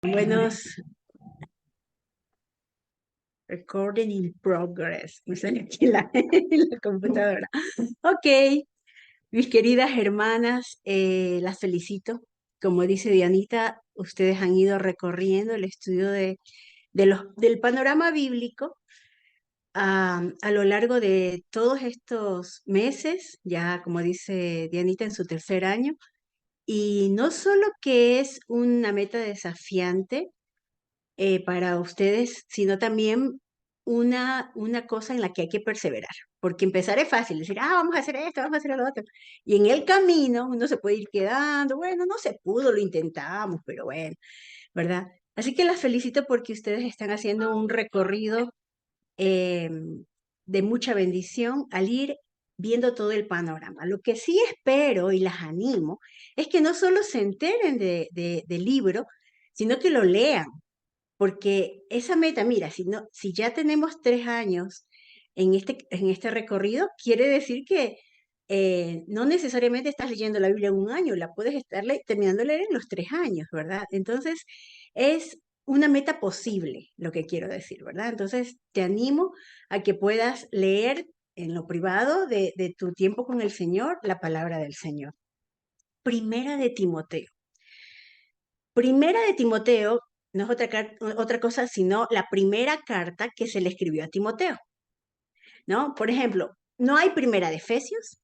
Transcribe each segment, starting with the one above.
Buenos recording in progress. Me sale aquí en la computadora. Ok, mis queridas hermanas, las felicito. Como dice Dianita, ustedes han ido recorriendo el estudio del panorama bíblico a lo largo de todos estos meses, ya como dice Dianita, en su tercer año. Y no solo que es una meta desafiante, para ustedes, sino también una cosa en la que hay que perseverar. Porque empezar es fácil, decir, vamos a hacer esto, vamos a hacer lo otro. Y en el camino uno se puede ir quedando, bueno, no se pudo, lo intentamos, pero bueno, ¿verdad? Así que las felicito porque ustedes están haciendo un recorrido eh, de mucha bendición al ir viendo todo el panorama. Lo que sí espero y las animo es que no solo se enteren del libro, sino que lo lean, porque esa meta, mira, si ya tenemos 3 años en este recorrido, quiere decir que no necesariamente estás leyendo la Biblia en un año, la puedes estar terminando de leer en los 3 años, ¿verdad? Entonces, es una meta posible, lo que quiero decir, ¿verdad? Entonces, te animo a que puedas leer en lo privado de tu tiempo con el Señor la palabra del Señor. Primera de Timoteo. Primera de Timoteo no es otra cosa sino la primera carta que se le escribió a Timoteo, ¿no? Por ejemplo, no hay primera de Efesios,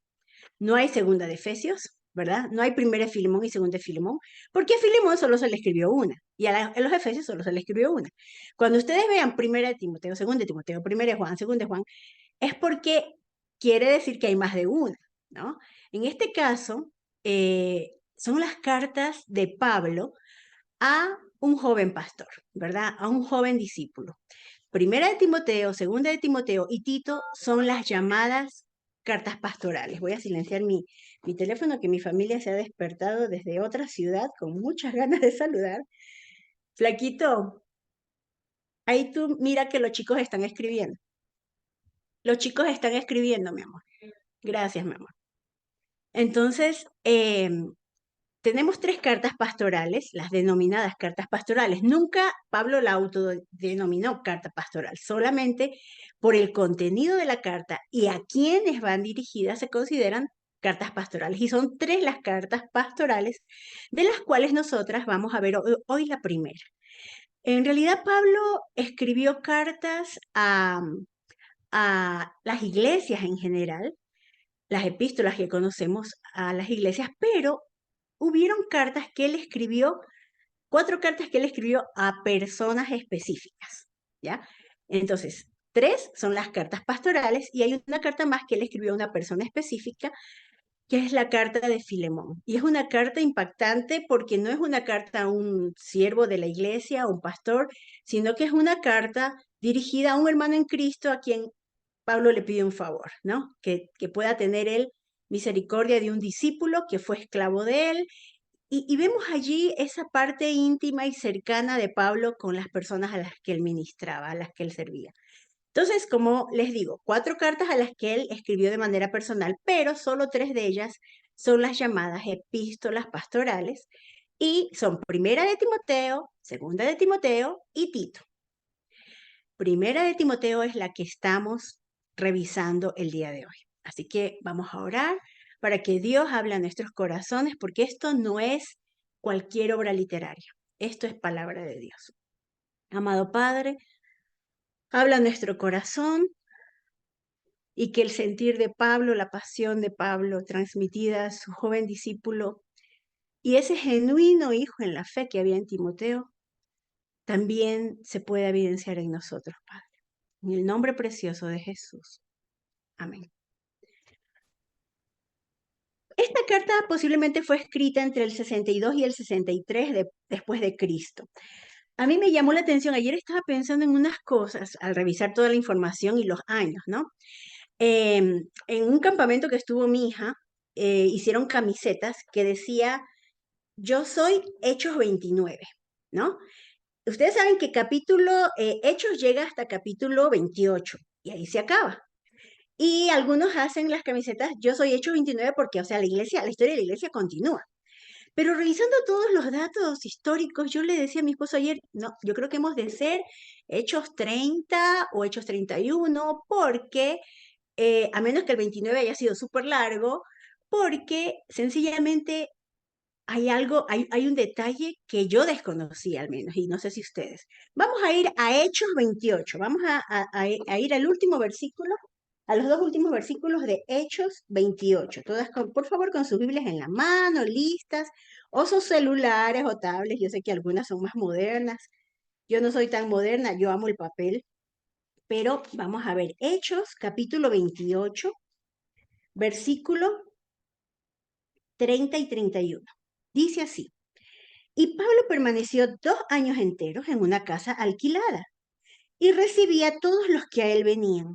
no hay segunda de Efesios, ¿verdad? No hay primera de Filemón y segunda de Filemón, porque a Filemón solo se le escribió una y a los Efesios solo se le escribió una. Cuando ustedes vean primera de Timoteo, segunda de Timoteo, primera de Juan, segunda de Juan, es porque quiere decir que hay más de una, ¿no? En este caso, son las cartas de Pablo a un joven pastor, ¿verdad? A un joven discípulo. Primera de Timoteo, segunda de Timoteo y Tito son las llamadas cartas pastorales. Voy a silenciar mi teléfono, que mi familia se ha despertado desde otra ciudad con muchas ganas de saludar. Flaquito, ahí tú mira que los chicos están escribiendo. Los chicos están escribiendo, mi amor. Gracias, mi amor. Entonces, tenemos 3 cartas pastorales, las denominadas cartas pastorales. Nunca Pablo la autodenominó carta pastoral, solamente por el contenido de la carta y a quienes van dirigidas se consideran cartas pastorales. Y son 3 las cartas pastorales, de las cuales nosotras vamos a ver hoy la primera. En realidad, Pablo escribió cartas a las iglesias en general, las epístolas que conocemos a las iglesias, pero hubieron cartas que él escribió, 4 cartas que él escribió a personas específicas, ¿ya? Entonces, 3 son las cartas pastorales y hay una carta más que él escribió a una persona específica, que es la carta de Filemón. Y es una carta impactante porque no es una carta a un siervo de la iglesia, a un pastor, sino que es una carta dirigida a un hermano en Cristo a quien Pablo le pide un favor, ¿no? Que pueda tener él misericordia de un discípulo que fue esclavo de él. Y vemos allí esa parte íntima y cercana de Pablo con las personas a las que él ministraba, a las que él servía. Entonces, como les digo, 4 cartas a las que él escribió de manera personal, pero solo 3 de ellas son las llamadas epístolas pastorales y son Primera de Timoteo, Segunda de Timoteo y Tito. Primera de Timoteo es la que estamos revisando el día de hoy. Así que vamos a orar para que Dios hable a nuestros corazones, porque esto no es cualquier obra literaria. Esto es palabra de Dios. Amado Padre, habla a nuestro corazón y que el sentir de Pablo, la pasión de Pablo transmitida a su joven discípulo y ese genuino hijo en la fe que había en Timoteo, también se pueda evidenciar en nosotros, Padre. En el nombre precioso de Jesús. Amén. Esta carta posiblemente fue escrita entre el 62 y el 63 después de Cristo. A mí me llamó la atención, ayer estaba pensando en unas cosas al revisar toda la información y los años, ¿no? En un campamento que estuvo mi hija, hicieron camisetas que decía, yo soy Hechos 29, ¿no? Ustedes saben que Hechos llega hasta capítulo 28 y ahí se acaba. Y algunos hacen las camisetas, yo soy Hechos 29 porque, o sea, la historia de la iglesia continúa. Pero revisando todos los datos históricos, yo le decía a mi esposo ayer, no, yo creo que hemos de ser Hechos 30 o Hechos 31, porque, a menos que el 29 haya sido súper largo, porque sencillamente hay algo, hay un detalle que yo desconocí al menos, y no sé si ustedes. Vamos a ir a Hechos 28, vamos a ir al último versículo, a los dos últimos versículos de Hechos 28. Todas, por favor, con sus Biblias en la mano, listas, o sus celulares o tablets. Yo sé que algunas son más modernas. Yo no soy tan moderna, yo amo el papel, pero vamos a ver Hechos capítulo 28, versículo 30 y 31. Dice así. Y Pablo permaneció 2 años enteros en una casa alquilada y recibía a todos los que a él venían,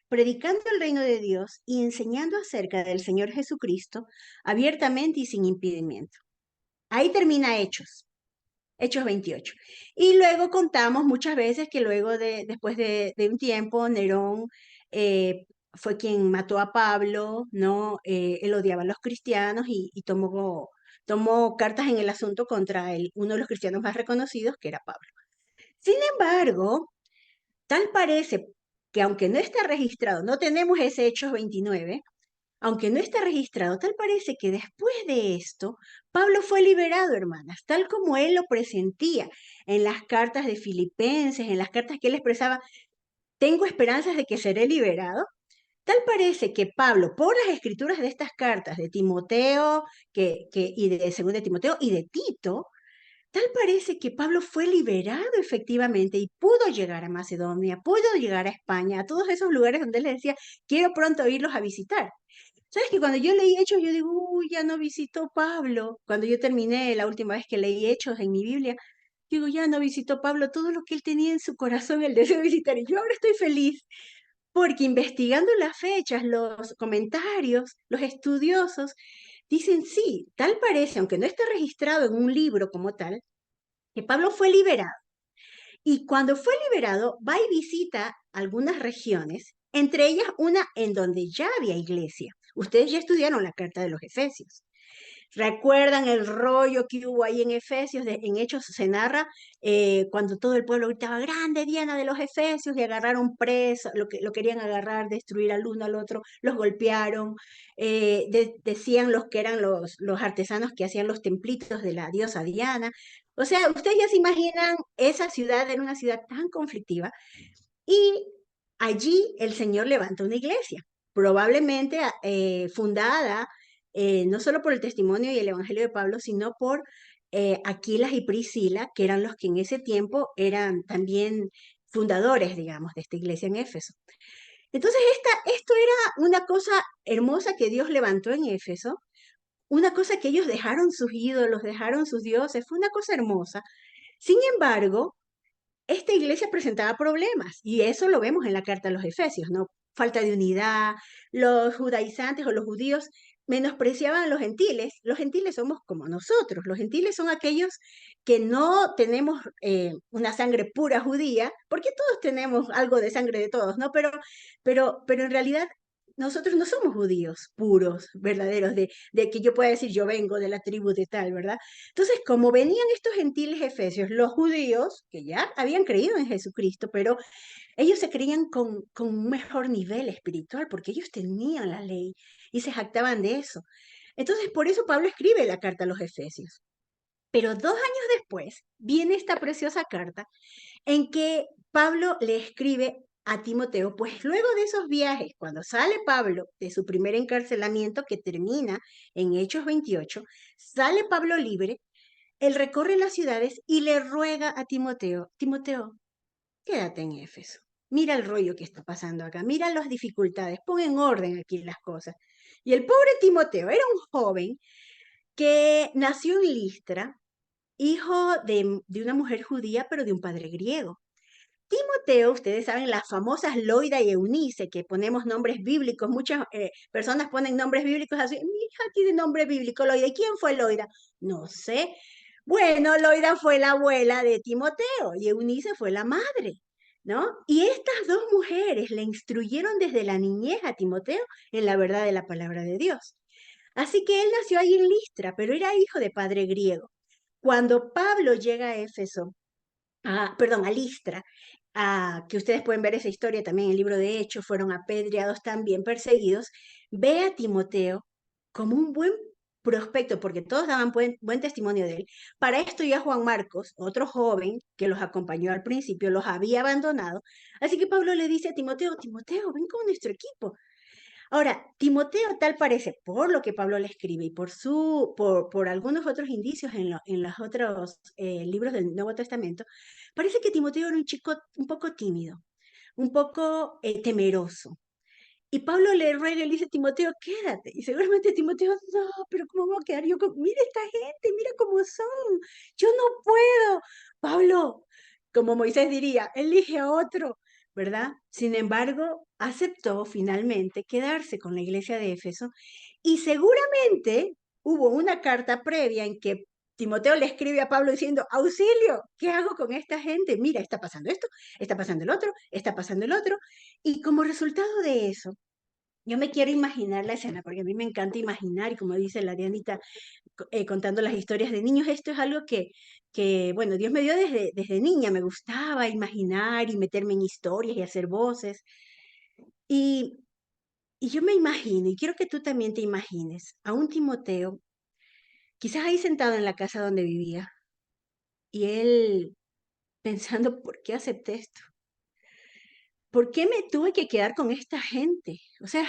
predicando el reino de Dios y enseñando acerca del Señor Jesucristo abiertamente y sin impedimento. Ahí termina Hechos, Hechos 28. Y luego contamos muchas veces que luego después de un tiempo, Nerón fue quien mató a Pablo, ¿no? Él odiaba a los cristianos y tomó cartas en el asunto contra uno de los cristianos más reconocidos, que era Pablo. Sin embargo, tal parece que aunque no está registrado, no tenemos ese Hechos 29, aunque no está registrado, tal parece que después de esto, Pablo fue liberado, hermanas, tal como él lo presentía en las cartas de Filipenses, en las cartas que él expresaba, tengo esperanzas de que seré liberado. Tal parece que Pablo, por las escrituras de estas cartas de Timoteo y de 2 de Timoteo y de Tito, tal parece que Pablo fue liberado efectivamente y pudo llegar a Macedonia, pudo llegar a España, a todos esos lugares donde él le decía, quiero pronto irlos a visitar. ¿Sabes que cuando yo leí Hechos, yo digo, uy, ya no visitó Pablo? Cuando yo terminé la última vez que leí Hechos en mi Biblia, digo, ya no visitó Pablo todo lo que él tenía en su corazón, el deseo de visitar. Y yo ahora estoy feliz porque investigando las fechas, los comentarios, los estudiosos, dicen, sí, tal parece, aunque no esté registrado en un libro como tal, que Pablo fue liberado. Y cuando fue liberado, va y visita algunas regiones, entre ellas una en donde ya había iglesia. Ustedes ya estudiaron la carta de los Efesios. ¿Recuerdan el rollo que hubo ahí en Efesios? En Hechos se narra cuando todo el pueblo gritaba, grande Diana de los Efesios, y agarraron preso, lo querían agarrar, destruir al uno al otro, los golpearon. Decían los que eran los artesanos que hacían los templitos de la diosa Diana. O sea, ustedes ya se imaginan, esa ciudad era una ciudad tan conflictiva y allí el Señor levanta una iglesia, probablemente fundada no solo por el testimonio y el evangelio de Pablo, sino por Aquilas y Priscila, que eran los que en ese tiempo eran también fundadores, digamos, de esta iglesia en Éfeso. Entonces, esto era una cosa hermosa que Dios levantó en Éfeso, una cosa que ellos dejaron sus ídolos, dejaron sus dioses, fue una cosa hermosa. Sin embargo, esta iglesia presentaba problemas y eso lo vemos en la carta a los Efesios, ¿no? Falta de unidad, los judaizantes o los judíos menospreciaban a los gentiles. Los gentiles somos como nosotros, los gentiles son aquellos que no tenemos una sangre pura judía, porque todos tenemos algo de sangre de todos, ¿no? Pero en realidad nosotros no somos judíos puros, verdaderos, de que yo pueda decir yo vengo de la tribu de tal, ¿verdad? Entonces, como venían estos gentiles efesios, los judíos, que ya habían creído en Jesucristo, pero ellos se creían con un mejor nivel espiritual, porque ellos tenían la ley y se jactaban de eso. Entonces, por eso Pablo escribe la carta a los Efesios. Pero 2 años después viene esta preciosa carta en que Pablo le escribe a Timoteo, pues luego de esos viajes, cuando sale Pablo de su primer encarcelamiento que termina en Hechos 28, sale Pablo libre, él recorre las ciudades y le ruega a Timoteo, Timoteo, quédate en Éfeso. Mira el rollo que está pasando acá, mira las dificultades, pon en orden aquí las cosas. Y el pobre Timoteo era un joven que nació en Listra, hijo de una mujer judía, pero de un padre griego. Timoteo, ustedes saben, las famosas Loida y Eunice, que ponemos nombres bíblicos, muchas personas ponen nombres bíblicos así, mi hija tiene nombre bíblico, Loida. ¿Y quién fue Loida? No sé. Bueno, Loida fue la abuela de Timoteo y Eunice fue la madre, ¿no? Y estas dos mujeres le instruyeron desde la niñez a Timoteo en la verdad de la palabra de Dios. Así que él nació ahí en Listra, pero era hijo de padre griego. Cuando Pablo llega a Éfeso, perdón, a Listra, que ustedes pueden ver esa historia también en el libro de Hechos, fueron apedreados también, perseguidos, ve a Timoteo como un buen prospecto, porque todos daban buen testimonio de él. Para esto ya Juan Marcos, otro joven que los acompañó al principio, los había abandonado. Así que Pablo le dice a Timoteo, Timoteo, ven con nuestro equipo. Ahora, Timoteo tal parece, por lo que Pablo le escribe y por algunos otros indicios en los otros libros del Nuevo Testamento, parece que Timoteo era un chico un poco tímido, un poco temeroso. Y Pablo le ruega y le dice, Timoteo, quédate. Y seguramente Timoteo, no, pero ¿cómo voy a quedar yo? Mira esta gente, mira cómo son. Yo no puedo. Pablo, como Moisés diría, elige a otro, ¿verdad? Sin embargo, aceptó finalmente quedarse con la iglesia de Éfeso y seguramente hubo una carta previa en que Timoteo le escribe a Pablo diciendo, auxilio, ¿qué hago con esta gente? Mira, está pasando esto, está pasando el otro, está pasando el otro. Y como resultado de eso, yo me quiero imaginar la escena, porque a mí me encanta imaginar, y como dice la Dianita, contando las historias de niños, esto es algo bueno, Dios me dio desde niña, me gustaba imaginar y meterme en historias y hacer voces. Y, y yo me imagino, y quiero que tú también te imagines, a un Timoteo, quizás ahí sentado en la casa donde vivía, y él pensando, ¿por qué acepté esto? ¿Por qué me tuve que quedar con esta gente? O sea,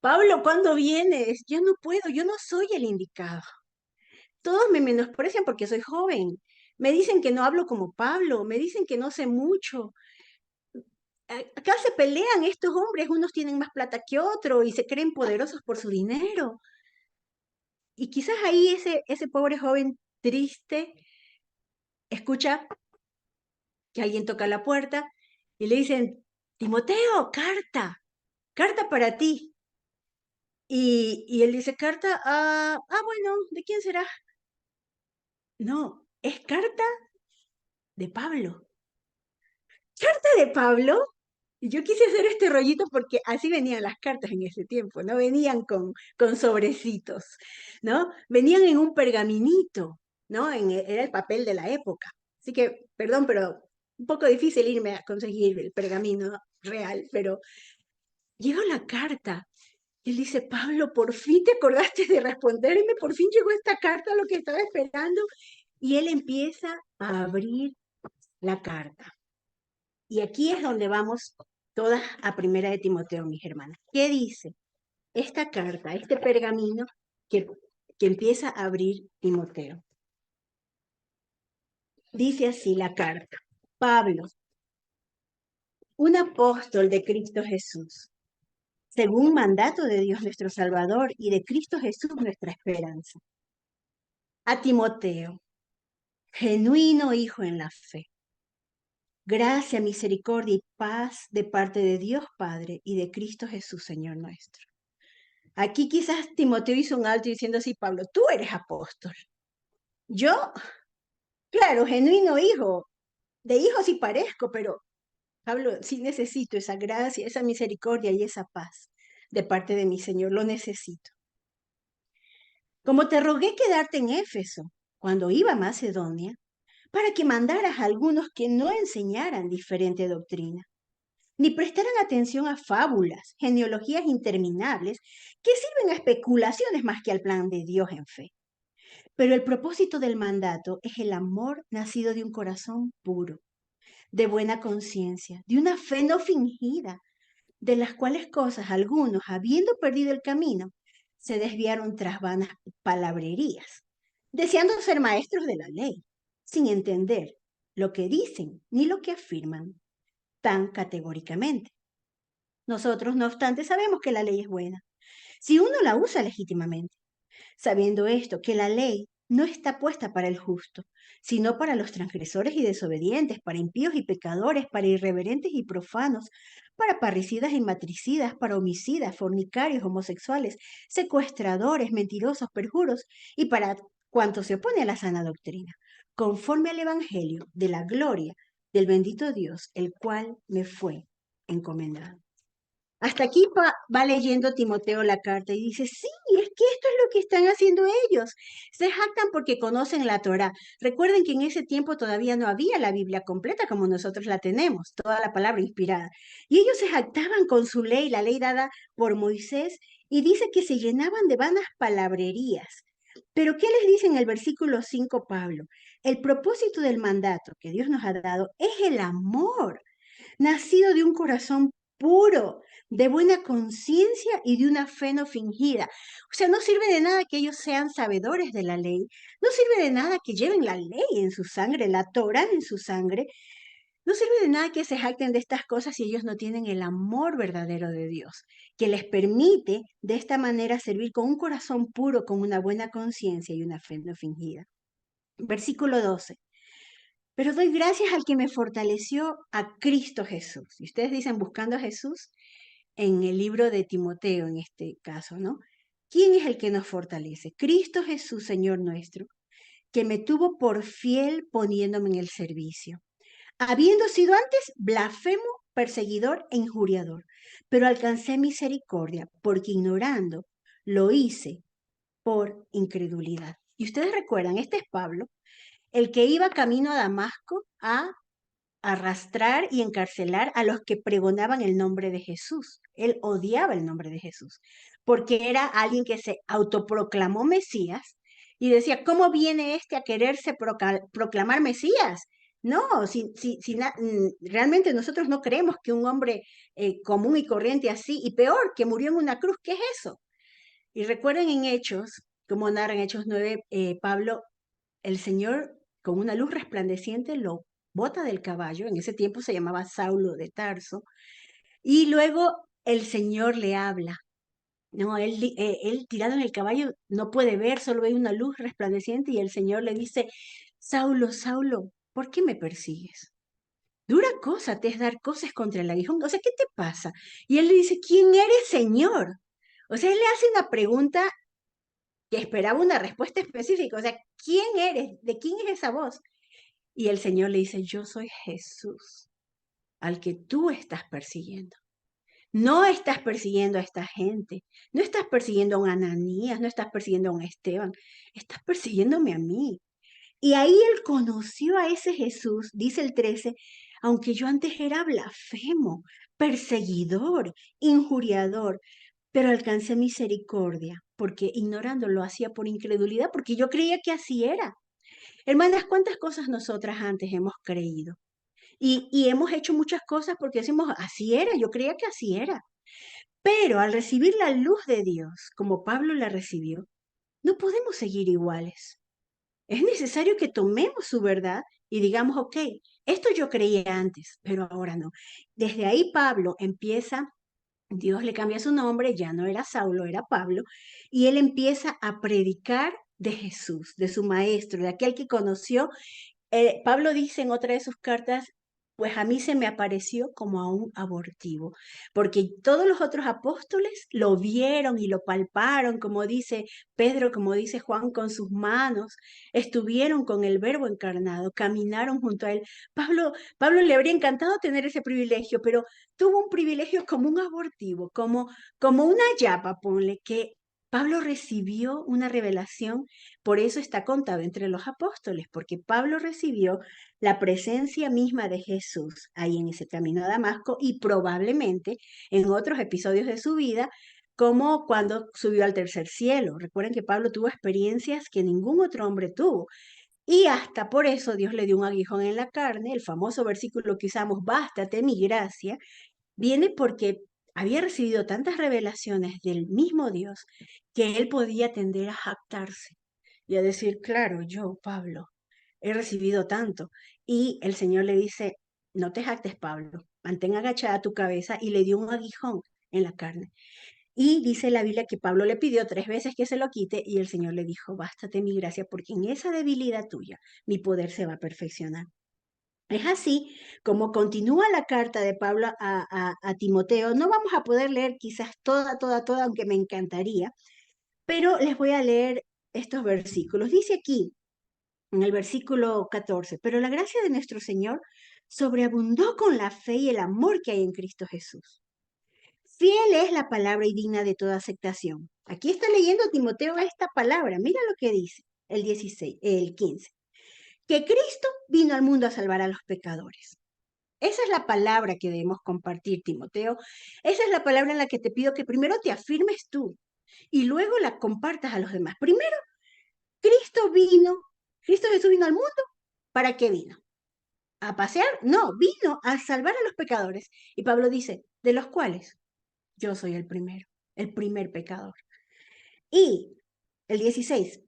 Pablo, ¿cuándo vienes? Yo no puedo, yo no soy el indicado. Todos me menosprecian porque soy joven. Me dicen que no hablo como Pablo, me dicen que no sé mucho. Acá se pelean estos hombres, unos tienen más plata que otros y se creen poderosos por su dinero. Y quizás ahí ese pobre joven triste escucha que alguien toca la puerta y le dicen, Timoteo, carta para ti. Y él dice, carta, bueno, ¿de quién será? No, es carta de Pablo. ¿Carta de Pablo? Y yo quise hacer este rollito porque así venían las cartas en ese tiempo, no venían con sobrecitos, ¿no? Venían en un pergaminito, ¿no? Era el papel de la época. Así que, perdón, pero un poco difícil irme a conseguir el pergamino real, pero llegó la carta. Y él dice, Pablo, por fin te acordaste de responderme, por fin llegó esta carta, lo que estaba esperando. Y él empieza a abrir la carta. Y aquí es donde vamos todas a Primera de Timoteo, mis hermanas. ¿Qué dice esta carta, este pergamino que, que empieza a abrir Timoteo? Dice así la carta. Pablo, un apóstol de Cristo Jesús, según mandato de Dios nuestro Salvador y de Cristo Jesús nuestra esperanza. A Timoteo, genuino hijo en la fe. Gracia, misericordia y paz de parte de Dios Padre y de Cristo Jesús, Señor nuestro. Aquí quizás Timoteo hizo un alto diciendo así, Pablo, tú eres apóstol. Yo, claro, genuino hijo, de hijo sí parezco, pero Pablo, sí necesito esa gracia, esa misericordia y esa paz de parte de mi Señor, lo necesito. Como te rogué quedarte en Éfeso cuando iba a Macedonia, para que mandaras a algunos que no enseñaran diferente doctrina, ni prestaran atención a fábulas, genealogías interminables que sirven a especulaciones más que al plan de Dios en fe. Pero el propósito del mandato es el amor nacido de un corazón puro, de buena conciencia, de una fe no fingida, de las cuales cosas algunos, habiendo perdido el camino, se desviaron tras vanas palabrerías, deseando ser maestros de la ley, sin entender lo que dicen ni lo que afirman tan categóricamente. Nosotros, no obstante, sabemos que la ley es buena, si uno la usa legítimamente, sabiendo esto, que la ley no está puesta para el justo, sino para los transgresores y desobedientes, para impíos y pecadores, para irreverentes y profanos, para parricidas y matricidas, para homicidas, fornicarios, homosexuales, secuestradores, mentirosos, perjuros, y para cuantos se opone a la sana doctrina, conforme al Evangelio de la gloria del bendito Dios, el cual me fue encomendado. Hasta aquí va leyendo Timoteo la carta y dice, sí, es que esto es lo que están haciendo ellos. Se jactan porque conocen la Torá. Recuerden que en ese tiempo todavía no había la Biblia completa como nosotros la tenemos, toda la palabra inspirada. Y ellos se jactaban con su ley, la ley dada por Moisés, y dice que se llenaban de vanas palabrerías. Pero ¿qué les dice en el versículo 5 Pablo? El propósito del mandato que Dios nos ha dado es el amor nacido de un corazón puro, de buena conciencia y de una fe no fingida. O sea, no sirve de nada que ellos sean sabedores de la ley, no sirve de nada que lleven la ley en su sangre, la Torah en su sangre, no sirve de nada que se jacten de estas cosas si ellos no tienen el amor verdadero de Dios, que les permite de esta manera servir con un corazón puro, con una buena conciencia y una fe no fingida. Versículo 12. Pero doy gracias al que me fortaleció, a Cristo Jesús. Y ustedes dicen buscando a Jesús en el libro de Timoteo, en este caso, ¿no? ¿Quién es el que nos fortalece? Cristo Jesús, Señor nuestro, que me tuvo por fiel poniéndome en el servicio, habiendo sido antes blasfemo, perseguidor e injuriador, pero alcancé misericordia, porque ignorando lo hice por incredulidad. Y ustedes recuerdan, este es Pablo, el que iba camino a Damasco a arrastrar y encarcelar a los que pregonaban el nombre de Jesús. Él odiaba el nombre de Jesús, porque era alguien que se autoproclamó Mesías y decía, ¿cómo viene este a quererse proclamar Mesías? No, realmente nosotros no creemos que un hombre común y corriente así, y peor, que murió en una cruz, ¿qué es eso? Y recuerden en Hechos, como narra en Hechos 9, Pablo, el Señor con una luz resplandeciente lo bota del caballo, en ese tiempo se llamaba Saulo de Tarso, y luego el Señor le habla. No, él tirado en el caballo no puede ver, solo ve una luz resplandeciente y el Señor le dice, Saulo, Saulo, ¿por qué me persigues? Dura cosa te es dar cosas contra el aguijón. O sea, ¿qué te pasa? Y él le dice, ¿quién eres, Señor? O sea, él le hace una pregunta que esperaba una respuesta específica. O sea, ¿quién eres? ¿De quién es esa voz? Y el Señor le dice, yo soy Jesús, al que tú estás persiguiendo. No estás persiguiendo a esta gente, no estás persiguiendo a un Ananías, no estás persiguiendo a un Esteban, estás persiguiéndome a mí. Y ahí él conoció a ese Jesús, dice el 13, aunque yo antes era blasfemo, perseguidor, injuriador, pero alcancé misericordia, porque ignorando lo hacía por incredulidad, porque yo creía que así era. Hermanas, ¿cuántas cosas nosotras antes hemos creído? Y hemos hecho muchas cosas porque decimos, así era, yo creía que así era. Pero al recibir la luz de Dios, como Pablo la recibió, no podemos seguir iguales. Es necesario que tomemos su verdad y digamos, ok, esto yo creía antes, pero ahora no. Desde ahí Pablo empieza, Dios le cambia su nombre, ya no era Saulo, era Pablo, y él empieza a predicar de Jesús, de su maestro, de aquel que conoció. Pablo dice en otra de sus cartas, pues a mí se me apareció como a un abortivo, porque todos los otros apóstoles lo vieron y lo palparon, como dice Pedro, como dice Juan, con sus manos, estuvieron con el Verbo encarnado, caminaron junto a él. Pablo le habría encantado tener ese privilegio, pero tuvo un privilegio como un abortivo, como una yapa, ponle, que Pablo recibió una revelación, por eso está contado entre los apóstoles, porque Pablo recibió la presencia misma de Jesús ahí en ese camino a Damasco y probablemente en otros episodios de su vida, como cuando subió al tercer cielo. Recuerden que Pablo tuvo experiencias que ningún otro hombre tuvo. Y hasta por eso Dios le dio un aguijón en la carne, el famoso versículo que usamos, bástate mi gracia, viene porque había recibido tantas revelaciones del mismo Dios que él podía tender a jactarse y a decir, claro, yo, Pablo, he recibido tanto. Y el Señor le dice, no te jactes, Pablo, mantén agachada tu cabeza y le dio un aguijón en la carne. Y dice la Biblia que Pablo le pidió 3 veces que se lo quite y el Señor le dijo, bástate mi gracia porque en esa debilidad tuya mi poder se va a perfeccionar. Es así como continúa la carta de Pablo a Timoteo. No vamos a poder leer quizás toda, aunque me encantaría, pero les voy a leer estos versículos. Dice aquí, en el versículo 14, pero la gracia de nuestro Señor sobreabundó con la fe y el amor que hay en Cristo Jesús. Fiel es la palabra y digna de toda aceptación. Aquí está leyendo Timoteo esta palabra. Mira lo que dice el 16, el 15. Que Cristo vino al mundo a salvar a los pecadores. Esa es la palabra que debemos compartir, Timoteo. Esa es la palabra en la que te pido que primero te afirmes tú y luego la compartas a los demás. Primero, Cristo vino, Cristo Jesús vino al mundo. ¿Para qué vino? ¿A pasear? No, vino a salvar a los pecadores. Y Pablo dice, de los cuales yo soy el primer pecador. Y el 16,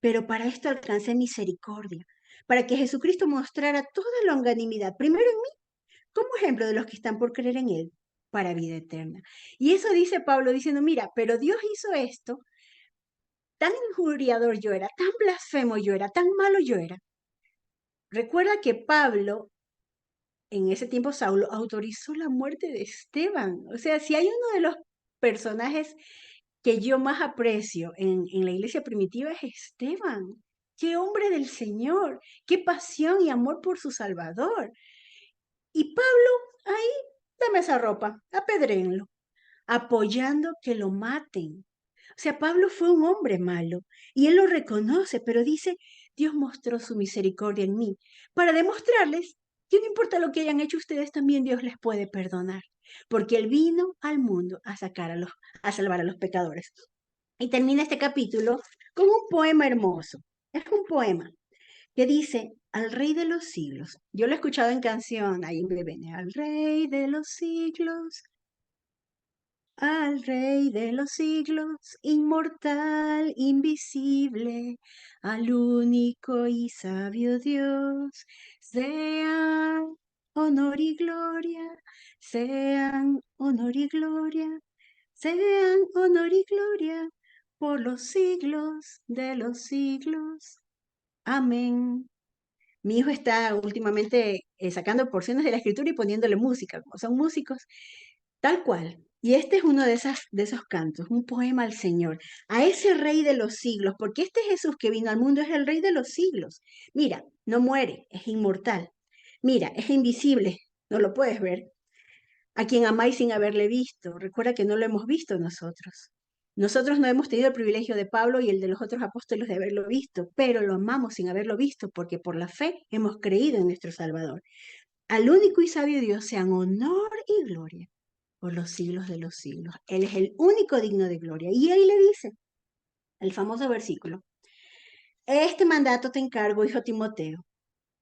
pero para esto alcancé misericordia, para que Jesucristo mostrara toda longanimidad, primero en mí, como ejemplo de los que están por creer en Él, para vida eterna. Y eso dice Pablo diciendo, mira, pero Dios hizo esto, tan injuriador yo era, tan blasfemo yo era, tan malo yo era. Recuerda que Pablo, en ese tiempo Saulo, autorizó la muerte de Esteban. O sea, si hay uno de los personajes que yo más aprecio en la iglesia primitiva es Esteban. Qué hombre del Señor, qué pasión y amor por su Salvador. Y Pablo, ahí, dame esa ropa, apedréenlo, apoyando que lo maten. O sea, Pablo fue un hombre malo y él lo reconoce, pero dice, Dios mostró su misericordia en mí para demostrarles que no importa lo que hayan hecho ustedes, también Dios les puede perdonar, porque él vino al mundo a a salvar a los pecadores. Y termina este capítulo con un poema hermoso. Es un poema que dice, al Rey de los siglos. Yo lo he escuchado en canción, ahí me viene, al Rey de los siglos, inmortal, invisible, al único y sabio Dios, sean honor y gloria, sean honor y gloria, sean honor y gloria por los siglos de los siglos. Amén. Mi hijo está últimamente sacando porciones de la escritura y poniéndole música, como son músicos, tal cual. Y este es uno de esos cantos, un poema al Señor, a ese Rey de los siglos, porque este Jesús que vino al mundo es el Rey de los siglos. Mira, no muere, es inmortal. Mira, es invisible, no lo puedes ver, a quien amáis sin haberle visto. Recuerda que no lo hemos visto nosotros. Nosotros no hemos tenido el privilegio de Pablo y el de los otros apóstoles de haberlo visto, pero lo amamos sin haberlo visto porque por la fe hemos creído en nuestro Salvador. Al único y sabio Dios sean honor y gloria por los siglos de los siglos. Él es el único digno de gloria. Y ahí le dice el famoso versículo, este mandato te encargo, hijo Timoteo,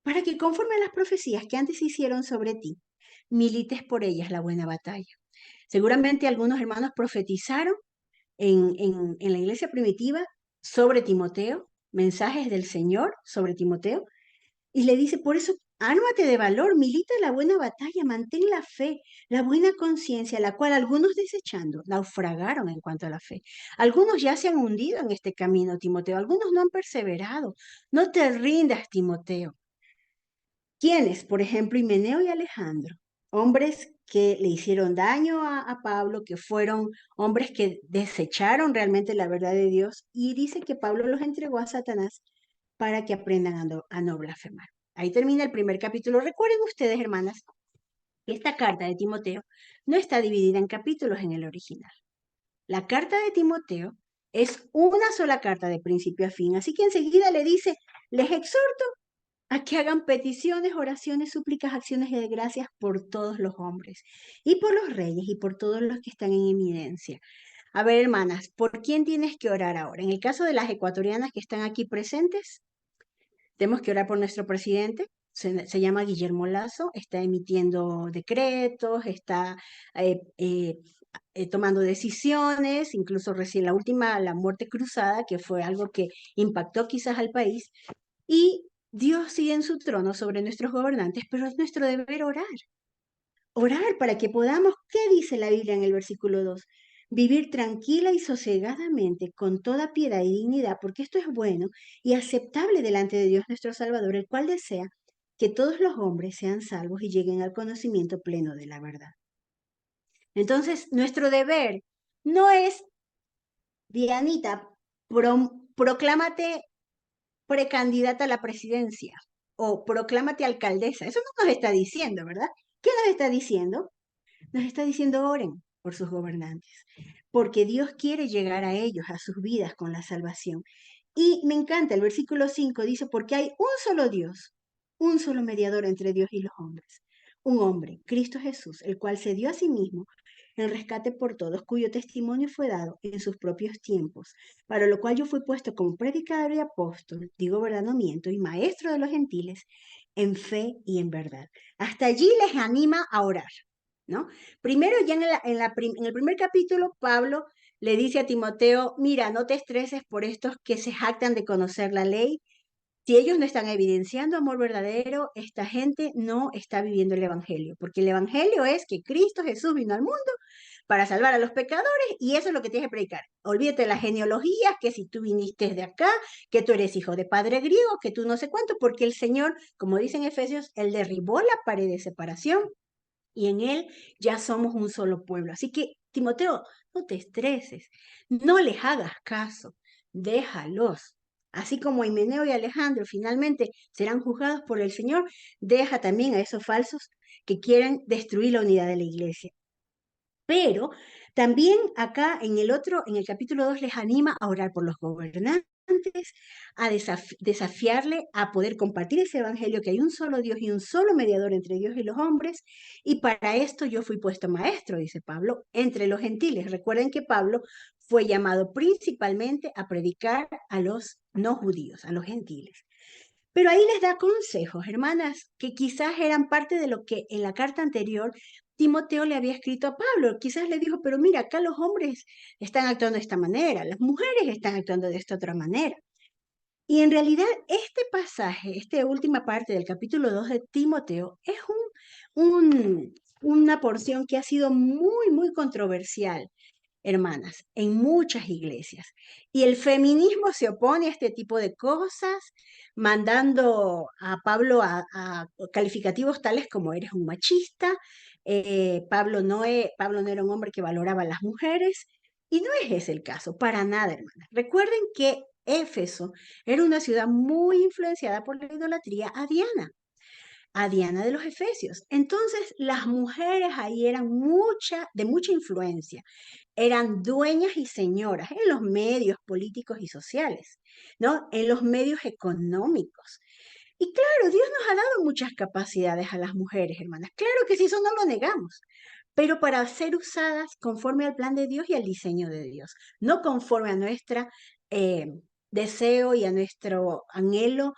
para que conforme a las profecías que antes se hicieron sobre ti, milites por ellas la buena batalla. Seguramente algunos hermanos profetizaron en la iglesia primitiva sobre Timoteo, mensajes del Señor sobre Timoteo, y le dice, por eso, ármate de valor, milita la buena batalla, mantén la fe, la buena conciencia, la cual algunos desechando, naufragaron en cuanto a la fe. Algunos ya se han hundido en este camino, Timoteo, algunos no han perseverado. No te rindas, Timoteo. ¿Quiénes? Por ejemplo, Himeneo y Alejandro, hombres que le hicieron daño a Pablo, que fueron hombres que desecharon realmente la verdad de Dios, y dice que Pablo los entregó a Satanás para que aprendan a no blasfemar. Ahí termina el primer capítulo. Recuerden ustedes, hermanas, que esta carta de Timoteo no está dividida en capítulos en el original. La carta de Timoteo es una sola carta de principio a fin, así que enseguida le dice, les exhorto a que hagan peticiones, oraciones, súplicas, acciones de gracias por todos los hombres y por los reyes y por todos los que están en eminencia. A ver, hermanas, ¿por quién tienes que orar ahora? En el caso de las ecuatorianas que están aquí presentes, tenemos que orar por nuestro presidente. Se llama Guillermo Lazo, está emitiendo decretos, está eh, eh, tomando decisiones, incluso recién la última, la muerte cruzada, que fue algo que impactó quizás al país. Y Dios sigue en su trono sobre nuestros gobernantes, pero es nuestro deber orar. Orar para que podamos, ¿qué dice la Biblia en el versículo 2? Vivir tranquila y sosegadamente, con toda piedad y dignidad, porque esto es bueno y aceptable delante de Dios nuestro Salvador, el cual desea que todos los hombres sean salvos y lleguen al conocimiento pleno de la verdad. Entonces, nuestro deber no es, Dianita, proclámate precandidata a la presidencia o proclámate alcaldesa. Eso no nos está diciendo, ¿verdad? ¿Qué nos está diciendo? Nos está diciendo oren. por sus gobernantes, porque Dios quiere llegar a ellos, a sus vidas con la salvación. Y me encanta, el versículo 5 dice, porque hay un solo Dios, un solo mediador entre Dios y los hombres, un hombre, Cristo Jesús, el cual se dio a sí mismo en rescate por todos, cuyo testimonio fue dado en sus propios tiempos, para lo cual yo fui puesto como predicador y apóstol, digo verdad, no miento, y maestro de los gentiles, en fe y en verdad. Hasta allí les anima a orar, ¿no? Primero, ya en el primer capítulo, Pablo le dice a Timoteo, mira, no te estreses por estos que se jactan de conocer la ley. Si ellos no están evidenciando amor verdadero, esta gente no está viviendo el Evangelio, porque el Evangelio es que Cristo Jesús vino al mundo para salvar a los pecadores y eso es lo que tienes que predicar. Olvídate de las genealogías, que si tú viniste de acá, que tú eres hijo de padre griego, que tú no sé cuánto, porque el Señor, como dice en Efesios, Él derribó la pared de separación y en Él ya somos un solo pueblo. Así que, Timoteo, no te estreses, no les hagas caso, déjalos. Así como Himeneo y Alejandro finalmente serán juzgados por el Señor, deja también a esos falsos que quieren destruir la unidad de la iglesia. Pero también acá en el capítulo 2 les anima a orar por los gobernantes, a desafiarle a poder compartir ese evangelio que hay un solo Dios y un solo mediador entre Dios y los hombres. Y para esto yo fui puesto maestro, dice Pablo, entre los gentiles. Recuerden que Pablo fue llamado principalmente a predicar a los no judíos, a los gentiles. Pero ahí les da consejos, hermanas, que quizás eran parte de lo que en la carta anterior Timoteo le había escrito a Pablo. Quizás le dijo, pero mira, acá los hombres están actuando de esta manera, las mujeres están actuando de esta otra manera. Y en realidad este pasaje, esta última parte del capítulo 2 de Timoteo, es una porción que ha sido muy, muy controversial, hermanas, en muchas iglesias. Y el feminismo se opone a este tipo de cosas, mandando a Pablo a calificativos tales como eres un machista, Pablo no era un hombre que valoraba a las mujeres, y no es ese el caso, para nada, hermanas. Recuerden que Éfeso era una ciudad muy influenciada por la idolatría a Diana de los Efesios. Entonces, las mujeres ahí eran de mucha influencia, eran dueñas y señoras en los medios políticos y sociales, ¿no? En los medios económicos. Y claro, Dios nos ha dado muchas capacidades a las mujeres, hermanas. Claro que sí, eso no lo negamos, pero para ser usadas conforme al plan de Dios y al diseño de Dios, no conforme a nuestra deseo y a nuestro anhelo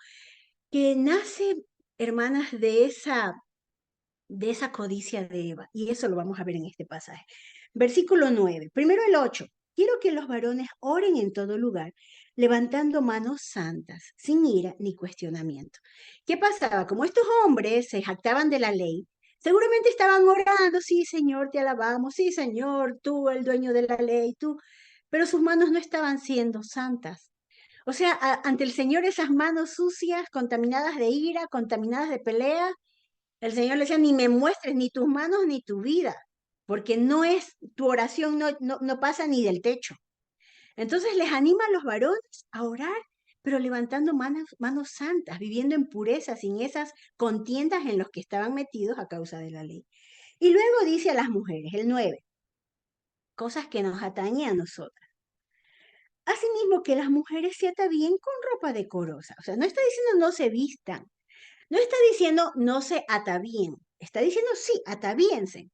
que nace, hermanas, de esa codicia de Eva. Y eso lo vamos a ver en este pasaje. Versículo 9. Primero el 8. Quiero que los varones oren en todo lugar, levantando manos santas, sin ira ni cuestionamiento. ¿Qué pasaba? Como estos hombres se jactaban de la ley, seguramente estaban orando, sí, Señor, te alabamos, sí, Señor, tú, el dueño de la ley, tú, pero sus manos no estaban siendo santas. O sea, ante el Señor esas manos sucias, contaminadas de ira, contaminadas de pelea, el Señor le decía, ni me muestres ni tus manos ni tu vida, porque tu oración no pasa ni del techo. Entonces les anima a los varones a orar, pero levantando manos santas, viviendo en pureza, sin esas contiendas en los que estaban metidos a causa de la ley. Y luego dice a las mujeres, el 9, cosas que nos atañen a nosotras. Asimismo, que las mujeres se atavíen con ropa decorosa. O sea, no está diciendo no se vistan, no está diciendo no se atavíen, está diciendo sí, atavíense,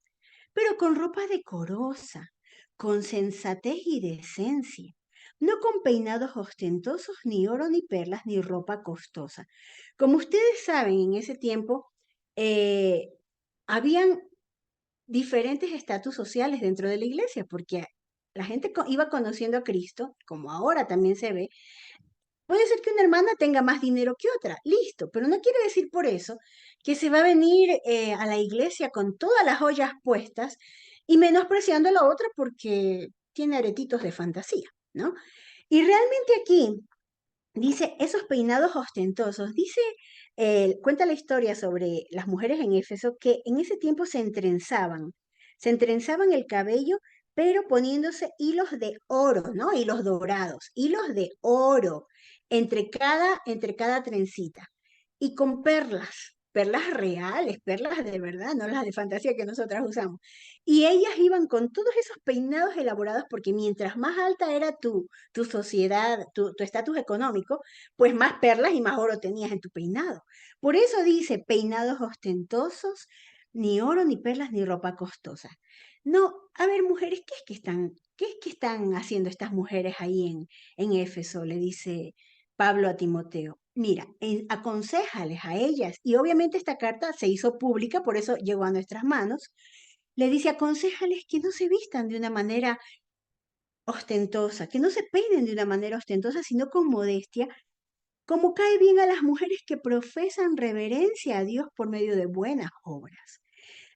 pero con ropa decorosa, con sensatez y decencia, no con peinados ostentosos, ni oro, ni perlas, ni ropa costosa. Como ustedes saben, en ese tiempo eh, habían diferentes estatus sociales dentro de la iglesia, porque la gente iba conociendo a Cristo, como ahora también se ve. Puede ser que una hermana tenga más dinero que otra, listo, pero no quiere decir por eso que se va a venir a la iglesia con todas las ollas puestas y menospreciando a la otra porque tiene aretitos de fantasía, ¿no? Y realmente aquí dice esos peinados ostentosos, cuenta la historia sobre las mujeres en Éfeso que en ese tiempo se entrenzaban el cabello, pero poniéndose hilos de oro, ¿no? Hilos dorados, hilos de oro entre cada trencita y con perlas. perlas reales, perlas de verdad, no las de fantasía que nosotras usamos. Y ellas iban con todos esos peinados elaborados porque mientras más alta era tu sociedad, tu estatus económico, pues más perlas y más oro tenías en tu peinado. Por eso dice, peinados ostentosos, ni oro, ni perlas, ni ropa costosa. No, a ver, mujeres, qué es que están haciendo estas mujeres ahí en Éfeso? Le dice Pablo a Timoteo. Mira, aconséjales a ellas, y obviamente esta carta se hizo pública, por eso llegó a nuestras manos. Le dice, aconséjales que no se vistan de una manera ostentosa, que no se peinen de una manera ostentosa, sino con modestia, como cae bien a las mujeres que profesan reverencia a Dios por medio de buenas obras.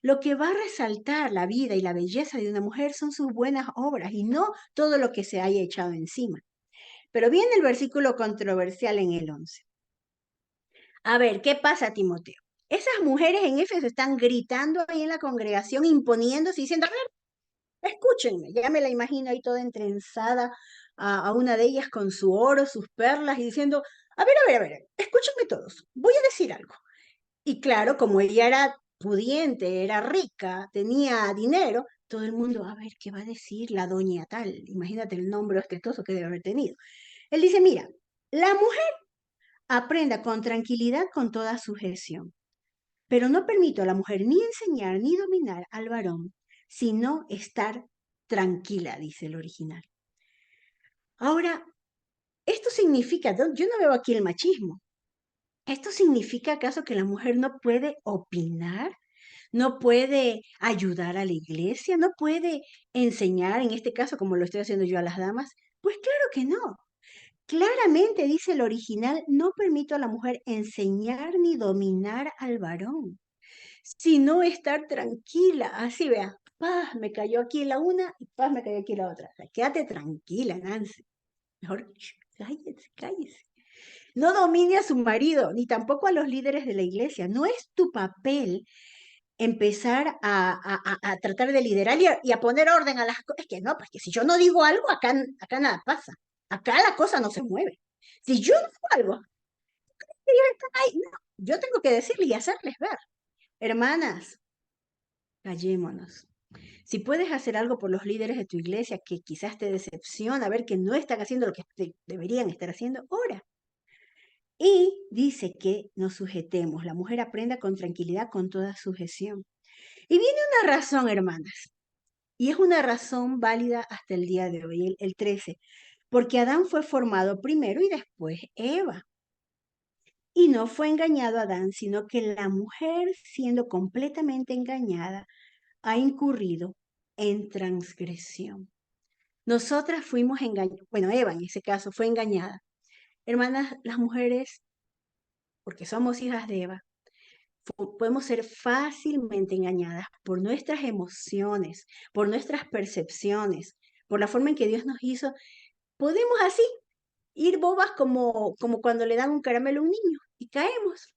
Lo que va a resaltar la vida y la belleza de una mujer son sus buenas obras y no todo lo que se haya echado encima. Pero viene el versículo controversial en el 11. A ver, ¿qué pasa, Timoteo? Esas mujeres en Éfeso están gritando ahí en la congregación, imponiéndose, diciendo, a ver, escúchenme. Ya me la imagino ahí toda entrenzada a una de ellas con su oro, sus perlas, y diciendo, a ver, escúchenme todos, voy a decir algo. Y claro, como ella era pudiente, era rica, tenía dinero, todo el mundo, a ver, ¿qué va a decir la doña tal? Imagínate el nombre ostentoso que debe haber tenido. Él dice, mira, la mujer aprenda con tranquilidad con toda sujeción, pero no permito a la mujer ni enseñar ni dominar al varón, sino estar tranquila, dice el original. Ahora, esto significa, yo no veo aquí el machismo. ¿Esto significa acaso que la mujer no puede opinar? ¿No puede ayudar a la iglesia? ¿No puede enseñar, en este caso, como lo estoy haciendo yo a las damas? Pues claro que no. Claramente dice el original, no permito a la mujer enseñar ni dominar al varón, sino estar tranquila. Así vea, paz, me cayó aquí la una y paz, me cayó aquí la otra. O sea, quédate tranquila, Nancy. Mejor, cállese, cállese. No domine a su marido, ni tampoco a los líderes de la iglesia. No es tu papel empezar a tratar de liderar y a poner orden a las cosas. Es que no, pues que si yo no digo algo, acá nada pasa. Acá la cosa no se mueve. Si yo no digo algo, ellos están ahí. No, yo tengo que decirles y hacerles ver. Hermanas, callémonos. Si puedes hacer algo por los líderes de tu iglesia que quizás te decepciona, ver que no están haciendo lo que deberían estar haciendo, ora. Y dice que nos sujetemos. La mujer aprenda con tranquilidad, con toda sujeción. Y viene una razón, hermanas. Y es una razón válida hasta el día de hoy, el 13, porque Adán fue formado primero y después Eva. Y no fue engañado Adán, sino que la mujer, siendo completamente engañada, ha incurrido en transgresión. Nosotras fuimos engañadas, bueno, Eva en ese caso fue engañada. Hermanas, las mujeres, porque somos hijas de Eva, podemos ser fácilmente engañadas por nuestras emociones, por nuestras percepciones, por la forma en que Dios nos hizo. Podemos así ir bobas como cuando le dan un caramelo a un niño y caemos.